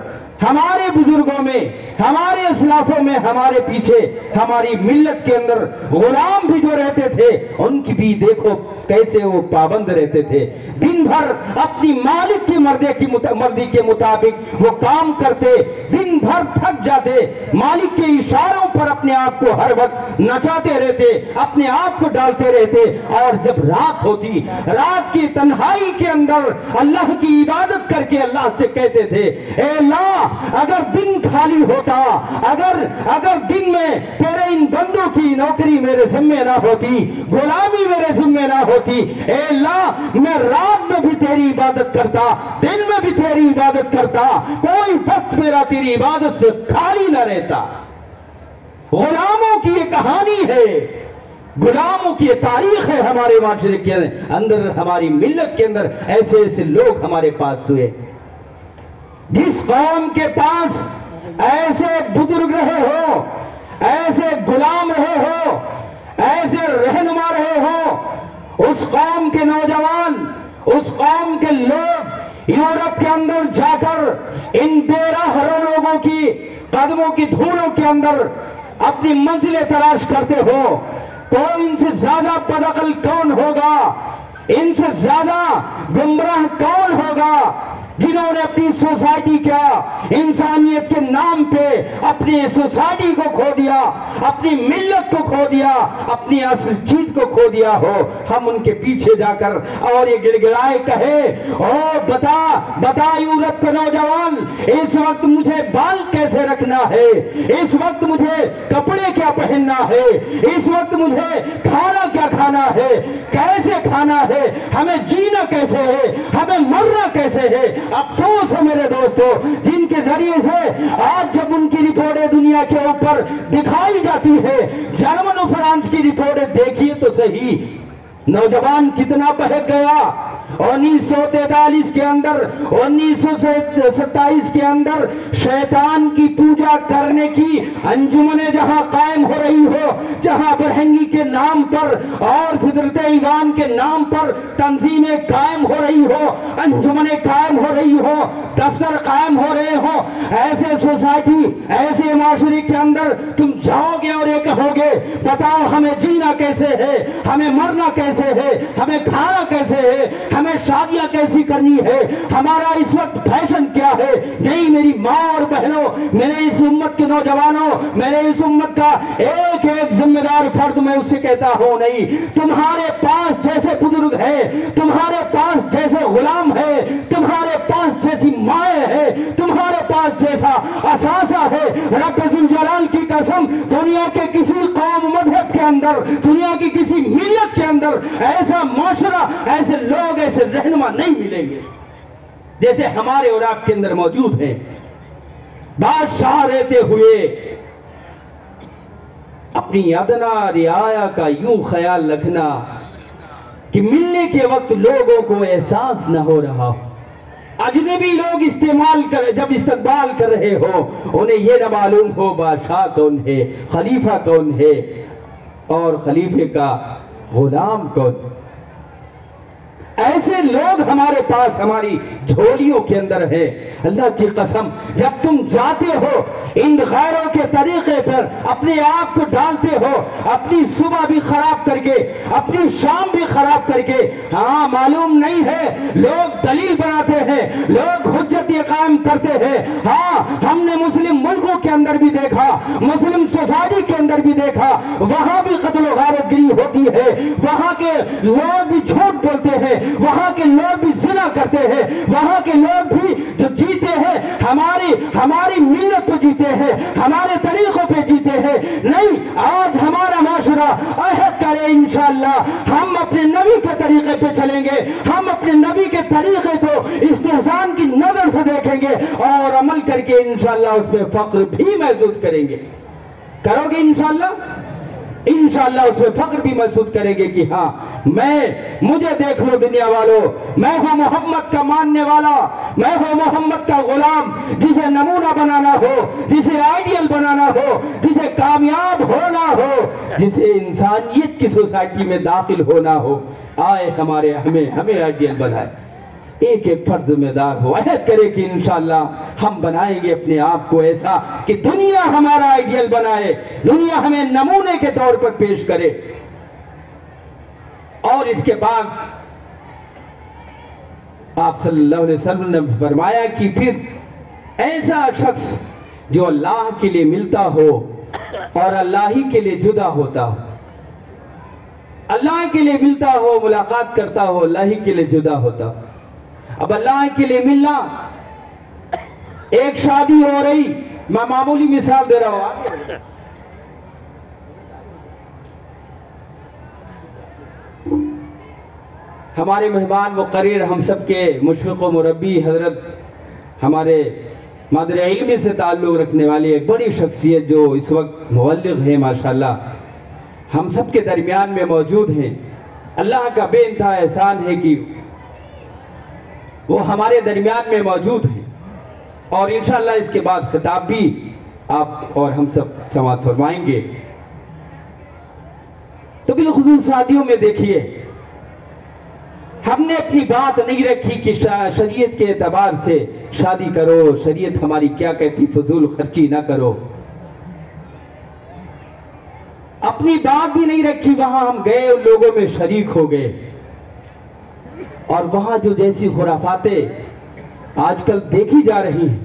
ہمارے بزرگوں میں, ہمارے اسلافوں میں, ہمارے پیچھے ہماری ملت کے اندر غلام بھی جو رہتے تھے, ان کی بھی دیکھو کیسے وہ پابند رہتے تھے. دن بھر اپنی مالک کی مرضی کے مطابق وہ کام کرتے, دن بھر تھک جاتے, مالک کے اشاروں پر اپنے آپ کو ہر وقت نچاتے رہتے, اپنے آپ کو ڈالتے رہتے. اور جب رات ہوتی, رات کی تنہائی کے اندر اللہ کی عبادت کر کے اللہ سے کہتے تھے, اے اللہ اگر دن خالی ہوتا, اگر دن میں تیرے ان بندوں کی نوکری میرے ذمہ نہ ہوتی, غلامی میرے ذمہ نہ ہوتی, اے اللہ میں رات میں بھی تیری عبادت کرتا, دن میں بھی تیری عبادت کرتا, کوئی وقت میرا تیری عبادت سے خالی نہ رہتا. غلاموں کی یہ کہانی ہے, غلاموں کی یہ تاریخ ہے. ہمارے معاشرے کے اندر, ہماری ملت کے اندر ایسے ایسے لوگ ہمارے پاس ہوئے. جس قوم کے پاس ایسے بزرگ رہے ہو, ایسے غلام رہے ہو, ایسے رہنما رہے ہو, اس قوم کے نوجوان, اس قوم کے لوگ یورپ کے اندر جا کر ان بے راہ لوگوں کی قدموں کی دھولوں کے اندر اپنی منزلیں تلاش کرتے ہو. تو ان سے زیادہ بدعقل کون ہوگا, ان سے زیادہ گمراہ کون ہوگا, جنہوں نے اپنی سوسائٹی کیا, انسانیت کے نام پہ اپنی سوسائٹی کو کھو دیا, اپنی ملت کو کھو دیا, اپنی اصل چیز کو کھو دیا ہو. ہم ان کے پیچھے جا کر اور یہ گڑگڑائے کہے, او بتا یورپ کا نوجوان, اس وقت مجھے بال کیسے رکھنا ہے, اس وقت مجھے کپڑے کیا پہننا ہے, اس وقت مجھے کھانا کیا کھانا ہے, کیسے کھانا ہے, ہمیں جینا کیسے ہے, ہمیں مرنا کیسے ہے. افسوس ہے میرے دوستو, جن کے ذریعے سے آج جب ان کی رپورٹیں دنیا کے اوپر دکھائی جاتی ہے, جرمن و فرانس کی رپورٹیں دیکھیے تو صحیح, نوجوان کتنا بہک گیا. 1943 کے اندر, 1927 کے اندر شیطان کی پوجا کرنے کی انجمنیں جہاں قائم ہو رہی ہو, جہاں برہنگی کے نام پر اور فطرت ایمان کے نام پر تنظیمیں قائم ہو رہی ہو, انجمنیں قائم ہو رہی ہو, دفتر قائم ہو رہے ہو, ایسے سوسائٹی, ایسے معاشرے کے اندر تم جاؤ گے اور یہ کہو گے بتاؤ ہمیں جینا کیسے ہے, ہمیں مرنا کیسے ہے, ہمیں کھانا کیسے ہے, شادیاں کیسی کرنی ہے، ہمارا اس وقت فیشن کیا ہے۔ نہیں میری ماں اور بہنوں، میرے اس امت کے نوجوانوں، میرے اس امت کا ایک ایک ذمہ دار فرد میں اس سے کہتا ہوں، نہیں، تمہارے پاس جیسے بزرگ ہے، تمہارے پاس جیسے غلام ہے، تمہارے پاس جیسی مائیں ہے، تمہارے پاس جیسا اثاثہ ہے، رب ذوالجلال کی قسم دنیا کے کسی قوم مذہب کے اندر، دنیا کی کسی ملت کے اندر ایسا معاشرہ، ایسے لوگ، ایسے رہنما نہیں ملیں گے جیسے ہمارے اور آپ کے اندر موجود ہیں۔ بادشاہ رہتے ہوئے اپنی ادنا رعایا کا یوں خیال رکھنا کہ ملنے کے وقت لوگوں کو احساس نہ ہو رہا، اجنبی لوگ جب استقبال کر رہے ہو انہیں یہ نہ معلوم ہو بادشاہ کون ہے، خلیفہ کون ہے اور خلیفے کا غلام کون۔ ایسے لوگ ہمارے پاس ہماری جھولیوں کے اندر ہے۔ اللہ کی قسم جب تم جاتے ہو ان غیروں کے طریقے پر اپنے آپ کو ڈالتے ہو، اپنی صبح بھی خراب کر کے، اپنی شام بھی خراب کر کے، ہاں معلوم نہیں ہے، لوگ دلیل بناتے ہیں، لوگ حجت قائم کرتے ہیں۔ ہاں ہم نے مسلم ملکوں کے اندر بھی دیکھا، مسلم سوسائٹی کے اندر بھی دیکھا، وہاں بھی قتل و غارت گری ہوتی ہے، وہاں کے لوگ بھی جھوٹ بولتے ہیں، وہاں کے لوگ بھی زنا کرتے ہیں، وہاں کے لوگ بھی جو جیتے ہیں ہماری ملت کو جیتے ہیں، ہمارے طریقوں پہ جیتے ہیں۔ نہیں، آج ہمارا معاشرہ عہد کرے انشاءاللہ ہم اپنے نبی کے طریقے پہ چلیں گے، ہم اپنے نبی کے طریقے کو استحسان کی نظر سے دیکھیں گے اور عمل کر کے انشاءاللہ اس پہ فخر بھی محسوس کریں گے۔ کرو گے انشاءاللہ؟ انشاءاللہ اس میں فخر بھی محسوس کریں گے کہ ہاں مجھے دیکھ لو دنیا والوں، میں ہوں محمد کا ماننے والا، میں ہوں محمد کا غلام، جسے نمونہ بنانا ہو، جسے آئیڈیل بنانا ہو، جسے کامیاب ہونا ہو، جسے انسانیت کی سوسائٹی میں داخل ہونا ہو، آئے ہمیں آئیڈیل بنائے۔ ایک ایک فرد ذمہ دار ہو، عہد کرے کہ انشاءاللہ ہم بنائیں گے اپنے آپ کو ایسا کہ دنیا ہمارا آئیڈیل بنائے، دنیا ہمیں نمونے کے طور پر پیش کرے۔ اور اس کے بعد آپ صلی اللہ علیہ وسلم نے فرمایا کہ پھر ایسا شخص جو اللہ کے لیے ملتا ہو اور اللہ ہی کے لیے جدا ہوتا ہو، اللہ کے لیے ملتا ہو، ملاقات کرتا ہو، اللہ ہی کے لیے جدا ہوتا ہو۔ اب اللہ کے لیے ملنا، ایک شادی ہو رہی، میں معمولی مثال دے رہا ہوں، ہمارے مہمان مقرر، ہم سب کے مشفق و مربی حضرت، ہمارے مادر علمی سے تعلق رکھنے والی ایک بڑی شخصیت جو اس وقت مبلغ ہے ماشاءاللہ، ہم سب کے درمیان میں موجود ہیں۔ اللہ کا بے انتہا احسان ہے کہ وہ ہمارے درمیان میں موجود ہیں، اور انشاءاللہ اس کے بعد خطاب بھی آپ اور ہم سب سماعت فرمائیں گے۔ تو بالخصوص شادیوں میں دیکھیے، ہم نے اپنی بات نہیں رکھی کہ شریعت کے اعتبار سے شادی کرو، شریعت ہماری کیا کہتی، فضول خرچی نہ کرو، اپنی بات بھی نہیں رکھی۔ وہاں ہم گئے، ان لوگوں میں شریک ہو گئے، اور وہاں جو جیسی خرافاتیں آج کل دیکھی جا رہی ہیں،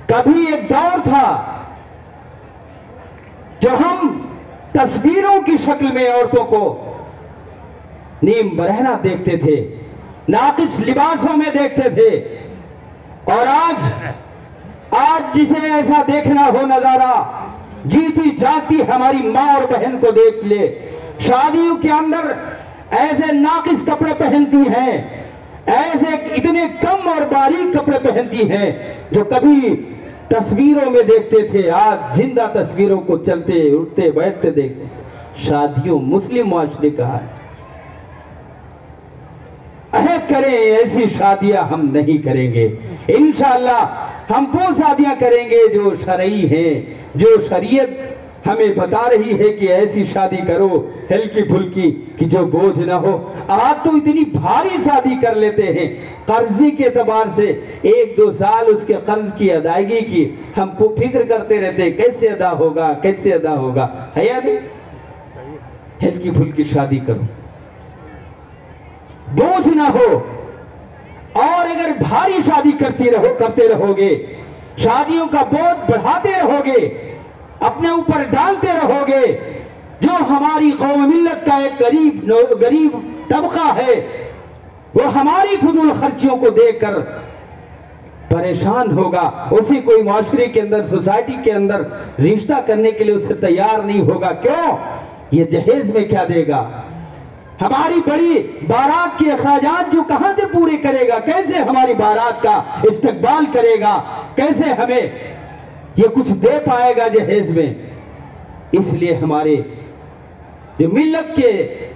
کبھی ایک دور تھا جو ہم تصویروں کی شکل میں عورتوں کو نیم برہنہ دیکھتے تھے، ناقص لباسوں میں دیکھتے تھے، اور آج جسے ایسا دیکھنا ہو نظارہ، جیتی جاتی ہماری ماں اور بہن کو دیکھ لے، شادیوں کے اندر ایسے ناقص کپڑے پہنتی ہیں، ایسے اتنے کم اور باریک کپڑے پہنتی ہیں جو کبھی تصویروں میں دیکھتے تھے، آج زندہ تصویروں کو چلتے اٹھتے بیٹھتے دیکھتے۔ شادیوں مسلم معاشرے کا ہے، عہد کریں ایسی شادیاں ہم نہیں کریں گے انشاءاللہ۔ ہم وہ شادیاں کریں گے جو شرعی ہیں، جو شریعت ہمیں بتا رہی ہے کہ ایسی شادی کرو ہلکی پھلکی کہ جو بوجھ نہ ہو۔ آج تو اتنی بھاری شادی کر لیتے ہیں قرضی کے اعتبار سے، 1-2 سال اس کے قرض کی ادائیگی کی ہم کو فکر کرتے رہتے ہیں کیسے ادا ہوگا، کیسے ادا ہوگا۔ ہے یا نہیں؟ ہلکی پھلکی شادی کرو، بوجھ نہ ہو، بھاری شادی کرتے رہو گے، شادیوں کا بوجھ بڑھاتے رہو گے، اپنے اوپر ڈالتے رہو گے، جو ہماری قوم ملت کا ایک غریب طبقہ ہے وہ ہماری فضول خرچیوں کو دیکھ کر پریشان ہوگا، اسے کوئی معاشرے کے اندر، سوسائٹی کے اندر رشتہ کرنے کے لیے اسے تیار نہیں ہوگا۔ کیوں؟ یہ جہیز میں کیا دے گا؟ ہماری بڑی بارات کے اخراجات جو کہاں سے پورے کرے گا؟ کیسے ہماری بارات کا استقبال کرے گا؟ کیسے ہمیں یہ کچھ دے پائے گا جہیز میں؟ اس لیے ہمارے جو ملت کے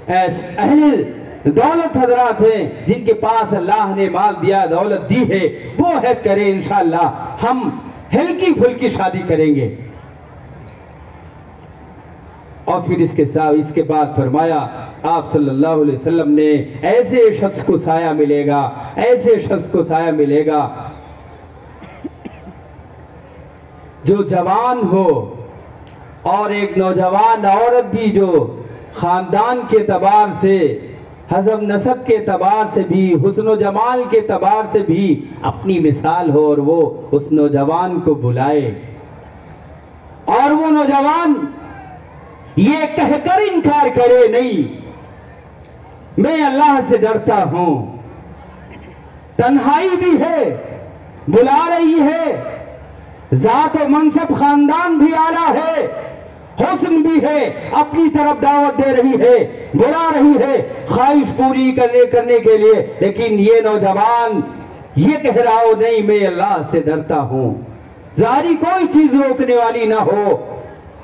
اہل دولت حضرات ہیں، جن کے پاس اللہ نے مال دیا، دولت دی ہے، وہ عہد کریں انشاءاللہ ہم ہلکی پھلکی شادی کریں گے۔ اور پھر اس کے بعد فرمایا آپ صلی اللہ علیہ وسلم نے، ایسے شخص کو سایہ ملے گا، ایسے شخص کو سایہ ملے گا جو جوان ہو، اور ایک نوجوان عورت بھی جو خاندان کے اعتبار سے، حسب نسب کے اعتبار سے بھی، حسن و جمال کے اعتبار سے بھی اپنی مثال ہو، اور وہ اس نوجوان کو بلائے، اور وہ نوجوان یہ کہہ کر انکار کرے، نہیں میں اللہ سے ڈرتا ہوں، تنہائی بھی ہے، بلا رہی ہے، ذات و منصب خاندان بھی اعلیٰ ہے، حسن بھی ہے، اپنی طرف دعوت دے رہی ہے، بلا رہی ہے خواہش پوری کرنے کے لیے، لیکن یہ نوجوان یہ کہہ رہا ہو، نہیں میں اللہ سے ڈرتا ہوں، ظاہری کوئی چیز روکنے والی نہ ہو،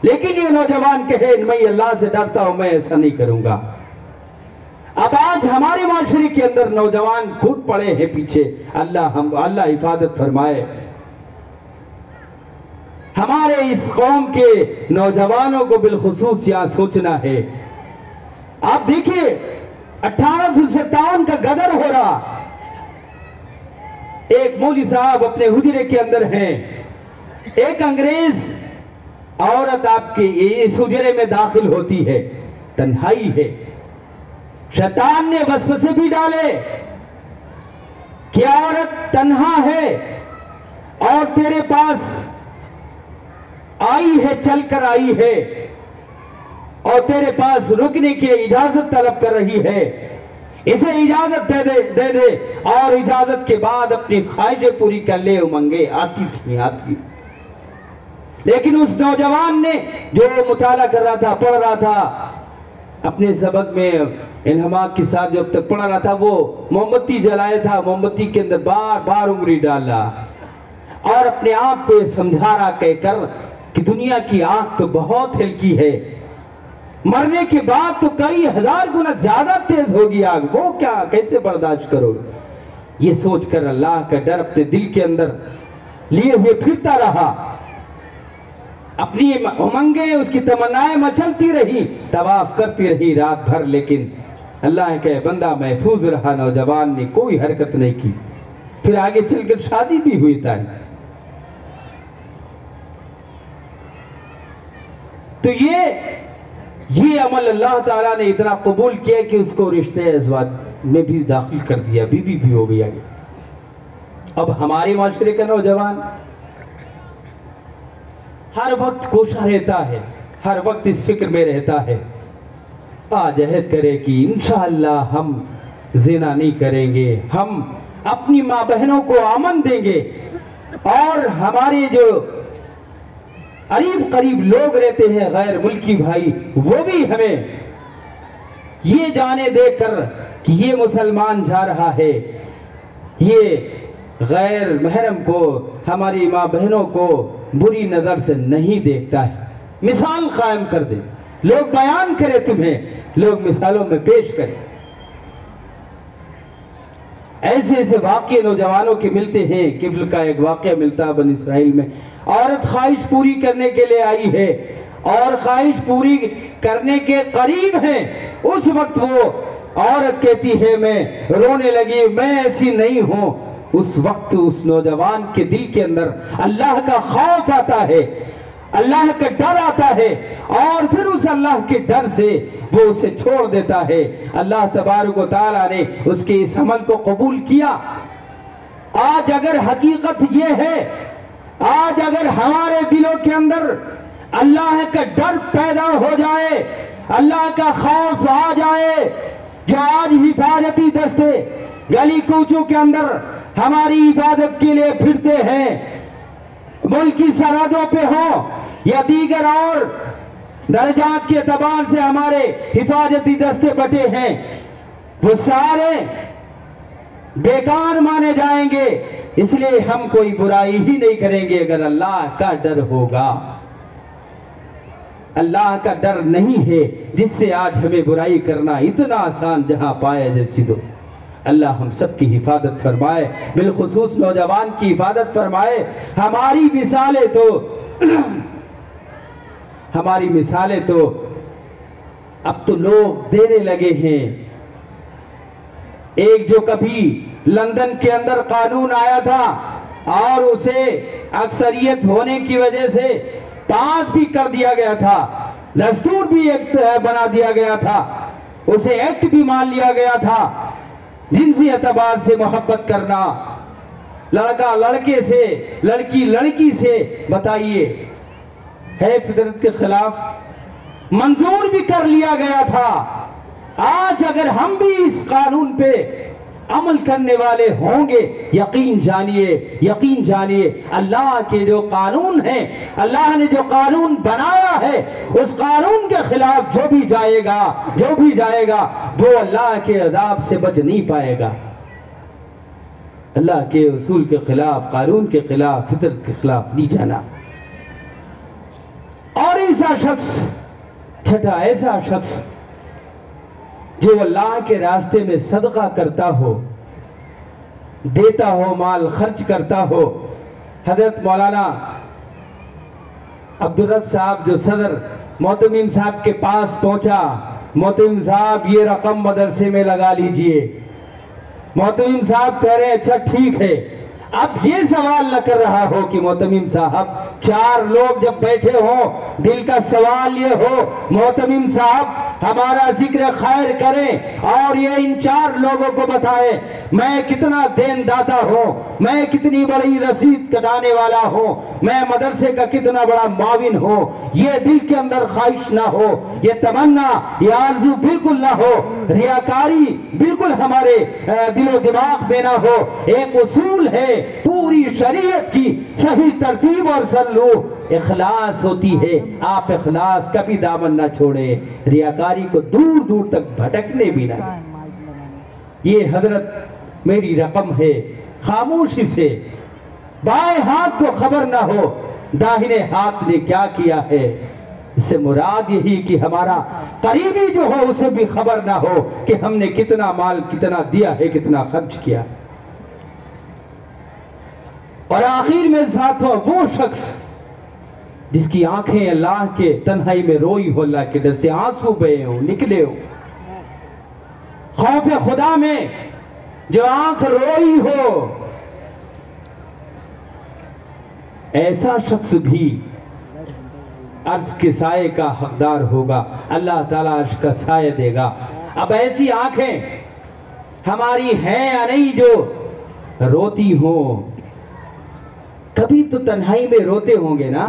لیکن یہ نوجوان کہے میں اللہ سے ڈرتا ہوں، میں ایسا نہیں کروں گا۔ اب آج ہمارے معاشرے کے اندر نوجوان خود پڑے ہیں پیچھے، اللہ حفاظت فرمائے۔ ہمارے اس قوم کے نوجوانوں کو بالخصوص یہاں سوچنا ہے۔ آپ دیکھیے 1857 کا غدر ہو رہا، ایک مولوی صاحب اپنے حجرے کے اندر ہیں، ایک انگریز عورت آپ کے اس حجرے میں داخل ہوتی ہے، تنہائی ہے، شیطان نے وسوسے بھی ڈالے کہ عورت تنہا ہے اور تیرے پاس آئی ہے، چل کر آئی ہے، اور تیرے پاس رکنے کی اجازت طلب کر رہی ہے، اسے اجازت دے دے، اور اجازت کے بعد اپنی خواہشیں پوری کر لے۔ امنگیں آتی تھی۔ لیکن اس نوجوان نے جو مطالعہ کر رہا تھا، پڑھ رہا تھا، اپنے سبق میں انہماک کے ساتھ جب تک پڑھ رہا تھا، وہ موم بتی جلایا تھا، موم بتی کے اندر بار بار انگلی ڈالا اور اپنے آپ کو سمجھا رہا کہہ کر کہ دنیا کی آگ تو بہت ہلکی ہے، مرنے کے بعد تو کئی ہزار گنا زیادہ تیز ہوگی آگ، وہ کیا کیسے برداشت کرو گے؟ یہ سوچ کر اللہ کا ڈر اپنے دل کے اندر لیے ہوئے پھرتا رہا، اپنی امنگیں، اس کی تمنائیں مچلتی رہی، طواف کرتی رہی رات بھر، لیکن اللہ کے بندہ محفوظ رہا، نوجوان نے کوئی حرکت نہیں کی۔ پھر آگے چل کر شادی بھی ہوئی تھی۔ تو یہ عمل اللہ تعالیٰ نے اتنا قبول کیا کہ اس کو رشتے ازواج میں بھی داخل کر دیا، بیوی بھی ہو گیا۔ اب ہمارے معاشرے کا نوجوان ہر وقت کوشاں رہتا ہے، ہر وقت اس فکر میں رہتا ہے، آج عہد کرے کہ انشاءاللہ ہم زنا نہیں کریں گے، ہم اپنی ماں بہنوں کو امن دیں گے، اور ہمارے جو قریب لوگ رہتے ہیں غیر ملکی بھائی، وہ بھی ہمیں یہ جانے دے کر کہ یہ مسلمان جا رہا ہے، یہ غیر محرم کو، ہماری ماں بہنوں کو بری نظر سے نہیں دیکھتا ہے، مثال قائم کر دے، لوگ بیان کرے، تمہیں لوگ مثالوں میں پیش کریں۔ ایسے واقعے نوجوانوں کے ملتے ہیں۔ کفل کا ایک واقعہ ملتا بنی اسرائیل میں، عورت خواہش پوری کرنے کے لیے آئی ہے اور خواہش پوری کرنے کے قریب ہے، اس وقت وہ عورت کہتی ہے، میں رونے لگی، میں ایسی نہیں ہوں۔ اس وقت اس نوجوان کے دل کے اندر اللہ کا خوف آتا ہے، اللہ کا ڈر آتا ہے، اور پھر اس اللہ کے ڈر سے وہ اسے چھوڑ دیتا ہے۔ اللہ تبارک و تعالیٰ نے اس کے اس عمل کو قبول کیا، آج اگر حقیقت یہ ہے، آج اگر ہمارے دلوں کے اندر اللہ کا ڈر پیدا ہو جائے، اللہ کا خوف آ جائے، جو آج حفاظتی دستے گلی کوچوں کے اندر ہماری حفاظت کے لیے پھرتے ہیں، ملک کی سرحدوں پہ ہوں یا دیگر اور درجات کے اعتبار سے ہمارے حفاظتی دستے بٹے ہیں، وہ سارے بیکار مانے جائیں گے۔ اس لیے ہم کوئی برائی ہی نہیں کریں گے اگر اللہ کا ڈر ہوگا۔ اللہ کا ڈر نہیں ہے جس سے آج ہمیں برائی کرنا اتنا آسان جہاں پائے جیسی دو۔ اللہ ہم سب کی حفاظت فرمائے، بالخصوص نوجوان کی حفاظت فرمائے۔ ہماری مثالیں تو اب تو لوگ دینے لگے ہیں۔ ایک جو کبھی لندن کے اندر قانون آیا تھا اور اسے اکثریت ہونے کی وجہ سے پاس بھی کر دیا گیا تھا، دستور بھی ایک بنا دیا گیا تھا، اسے ایکٹ بھی مان لیا گیا تھا، جنسی اعتبار سے محبت کرنا، لڑکا لڑکے سے، لڑکی لڑکی سے، بتائیے ہے فطرت کے خلاف؟ منظور بھی کر لیا گیا تھا۔ آج اگر ہم بھی اس قانون پہ عمل کرنے والے ہوں گے، یقین جانیے اللہ کے جو قانون ہیں، اللہ نے جو قانون بنایا ہے، اس قانون کے خلاف جو بھی جائے گا وہ اللہ کے عذاب سے بچ نہیں پائے گا۔ اللہ کے اصول کے خلاف، قانون کے خلاف، فطرت کے خلاف نہیں جانا۔ اور ایسا شخص، چھٹا ایسا شخص جو اللہ کے راستے میں صدقہ کرتا ہو، دیتا ہو، مال خرچ کرتا ہو۔ حضرت مولانا عبدالرب صاحب جو صدر معتمم صاحب کے پاس پہنچا، معتمم صاحب یہ رقم مدرسے میں لگا لیجئے۔ معتمم صاحب کہہ رہے ہیں اچھا ٹھیک ہے۔ اب یہ سوال نہ کر رہا ہو کہ معتمم صاحب، چار لوگ جب بیٹھے ہوں، دل کا سوال یہ ہو معتمم صاحب ہمارا ذکر خیر کریں اور یہ ان چار لوگوں کو بتائیں میں کتنا دین داتا ہوں، میں کتنی بڑی رسید کٹانے والا ہوں، میں مدرسے کا کتنا بڑا معاون ہوں۔ یہ دل کے اندر خواہش نہ ہو، یہ تمنا، یہ آرزو بالکل نہ ہو، ریاکاری بالکل ہمارے دل و دماغ میں نہ ہو۔ ایک اصول ہے پوری شریعت کی صحیح ترتیب اور سلوک، اخلاص ہوتی ہے۔ آپ اخلاص کبھی دامن نہ چھوڑے، ریاکاری کو دور دور تک بھٹکنے بھی نہ۔ یہ حضرت میری رقم ہے، خاموشی سے بائیں ہاتھ کو خبر نہ ہو داہنے ہاتھ نے کیا کیا ہے۔ اس سے مراد یہی کہ ہمارا قریبی جو ہو اسے بھی خبر نہ ہو کہ ہم نے کتنا مال کتنا دیا ہے، کتنا خرچ کیا۔ اور آخر میں ساتھوں وہ شخص جس کی آنکھیں اللہ کے تنہائی میں روئی ہو، اللہ کے ڈر سے آنسو بہے ہوں، نکلے ہوں، خوف خدا میں جو آنکھ روئی ہو، ایسا شخص بھی عرش کے سائے کا حقدار ہوگا، اللہ تعالیٰ عرش کا سایہ دے گا۔ اب ایسی آنکھیں ہماری ہیں یا نہیں جو روتی ہوں؟ کبھی تو تنہائی میں روتے ہوں گے نا؟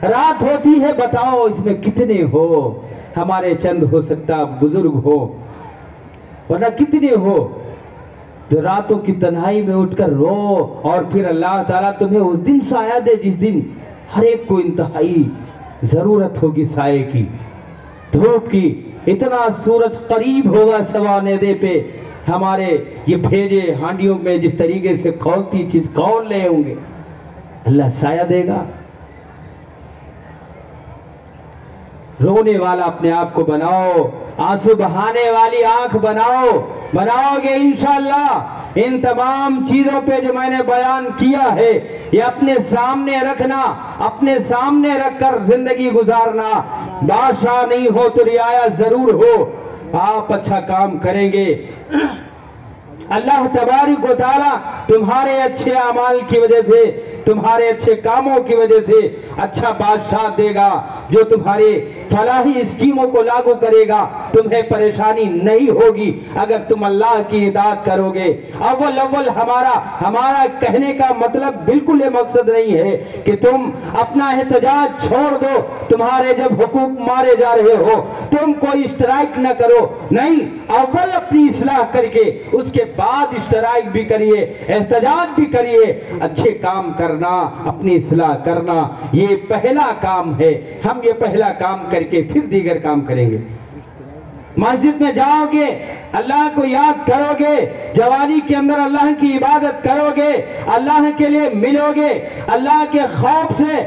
رات ہوتی ہے، بتاؤ اس میں کتنے ہو؟ ہمارے چند ہو سکتا بزرگ ہو، ورنہ کتنے ہو جو راتوں کی تنہائی میں اٹھ کر رو، اور پھر اللہ تعالیٰ تمہیں اس دن سایہ دے جس دن ہر ایک کو انتہائی ضرورت ہوگی سائے کی، دھوپ کی۔ اتنا سورج قریب ہوگا سواندے پہ، ہمارے یہ بھیجے ہانڈیوں میں جس طریقے سے کھولتی چیز کھول لے ہوں گے، اللہ سایہ دے گا۔ رونے والا اپنے آپ کو بناؤ، آنسو بہانے والی آنکھ بناؤ گے انشاءاللہ۔ ان تمام چیزوں پہ جو میں نے بیان کیا ہے یہ اپنے سامنے رکھنا، اپنے سامنے رکھ کر زندگی گزارنا۔ بادشاہ نہیں ہو تو رعایا ضرور ہو، آپ اچھا کام کریں گے، اللہ تبارک و تعالی تمہارے اچھے اعمال کی وجہ سے، تمہارے اچھے کاموں کی وجہ سے اچھا بادشاہ دے گا جو تمہارے فلاحی اسکیموں کو لاگو کرے گا. تمہیں پریشانی نہیں ہوگی اگر تم اللہ کی اطاعت کرو گے. اول ہمارا کہنے کا مطلب بالکل یہ مقصد نہیں ہے کہ تم اپنا احتجاج چھوڑ دو. تمہارے جب حقوق مارے جا رہے ہو تم کوئی اشتراک نہ کرو. نہیں، اول اپنی اصلاح کر کے اس کے بعد اشتراک بھی کریے، احتجاج بھی کریے. اچھے کام کرنا، اپنی اصلاح کرنا، یہ پہلا کام ہے. ہم یہ پہلا کام کر کے پھر دیگر کام کریں گے. مسجد میں جاؤ گے، اللہ کو یاد کرو گے، جوانی کے اندر اللہ کی عبادت کرو گے، اللہ کے لیے ملو گے. اللہ کے خوف سے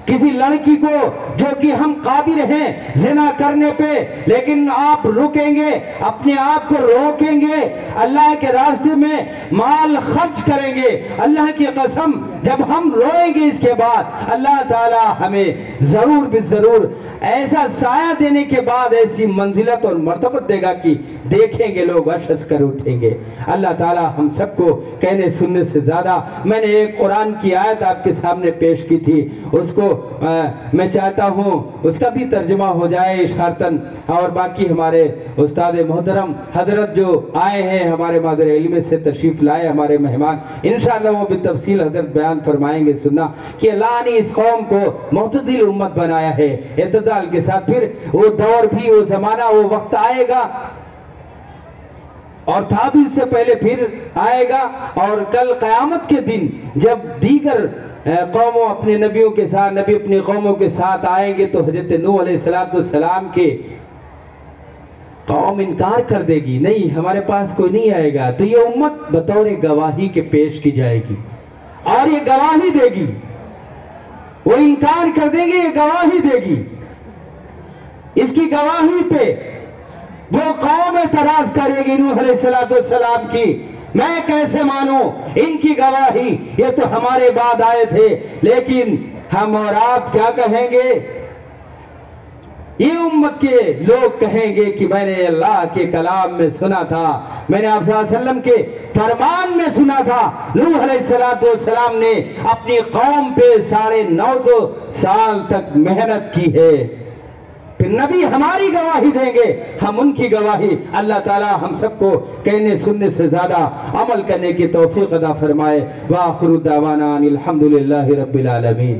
کسی لڑکی کو جو کہ ہم قادر ہیں زنا کرنے پہ، لیکن آپ رکیں گے، اپنے آپ کو روکیں گے، اللہ کے راستے میں مال خرچ کریں گے. اللہ کی قسم جب ہم روئیں گے اس کے بعد اللہ تعالی ہمیں ضرور بالضرور ایسا سایہ دینے کے بعد ایسی منزلت اور مرتبت دے گا کہ دیکھیں گے لوگ اشعث کر اٹھیں گے. اللہ تعالی ہم سب کو کہنے سننے سے زیادہ. میں نے ایک قرآن کی آیت آپ کے سامنے پیش کی تھی، اس کو میں چاہتا ہوں اس کا بھی ترجمہ ہو جائے اشارتاً. اور باقی ہمارے استاد محترم حضرت جو آئے ہیں ہمارے مادر علم سے تشریف لائے ہمارے مہمان، انشاءاللہ وہ بھی تفصیل حضرت بیان فرمائیں گے. سننا کہ اللہ نے اس قوم کو معتدل امت بنایا ہے اعتدال کے ساتھ. پھر وہ دور بھی، وہ زمانہ، وہ وقت آئے گا اور تھا بھی اس سے پہلے پھر آئے گا. اور کل قیامت کے دن جب دیگر قوموں اپنے نبیوں کے ساتھ، نبی اپنی قوموں کے ساتھ آئیں گے تو حضرت نوح علیہ السلام کے قوم انکار کر دے گی، نہیں ہمارے پاس کوئی نہیں آئے گا. تو یہ امت بطور گواہی کے پیش کی جائے گی اور یہ گواہی دے گی. وہ انکار کر دیں گے، یہ گواہی دے گی. اس کی گواہی پہ وہ قوم اعتراض کرے گی نوح علیہ السلام کی، میں کیسے مانوں ان کی گواہی، یہ تو ہمارے بعد آئے تھے. لیکن ہم اور آپ کیا کہیں گے؟ یہ امت کے لوگ کہیں گے کہ میں نے اللہ کے کلام میں سنا تھا، میں نے آپ صلی اللہ علیہ وسلم کے فرمان میں سنا تھا. نوح علیہ السلام نے اپنی قوم پہ 950 سال تک محنت کی ہے. پھر نبی ہماری گواہی دیں گے، ہم ان کی گواہی. اللہ تعالی ہم سب کو کہنے سننے سے زیادہ عمل کرنے کی توفیق عطا فرمائے. وآخر دعوانا ان الحمدللہ رب العالمین.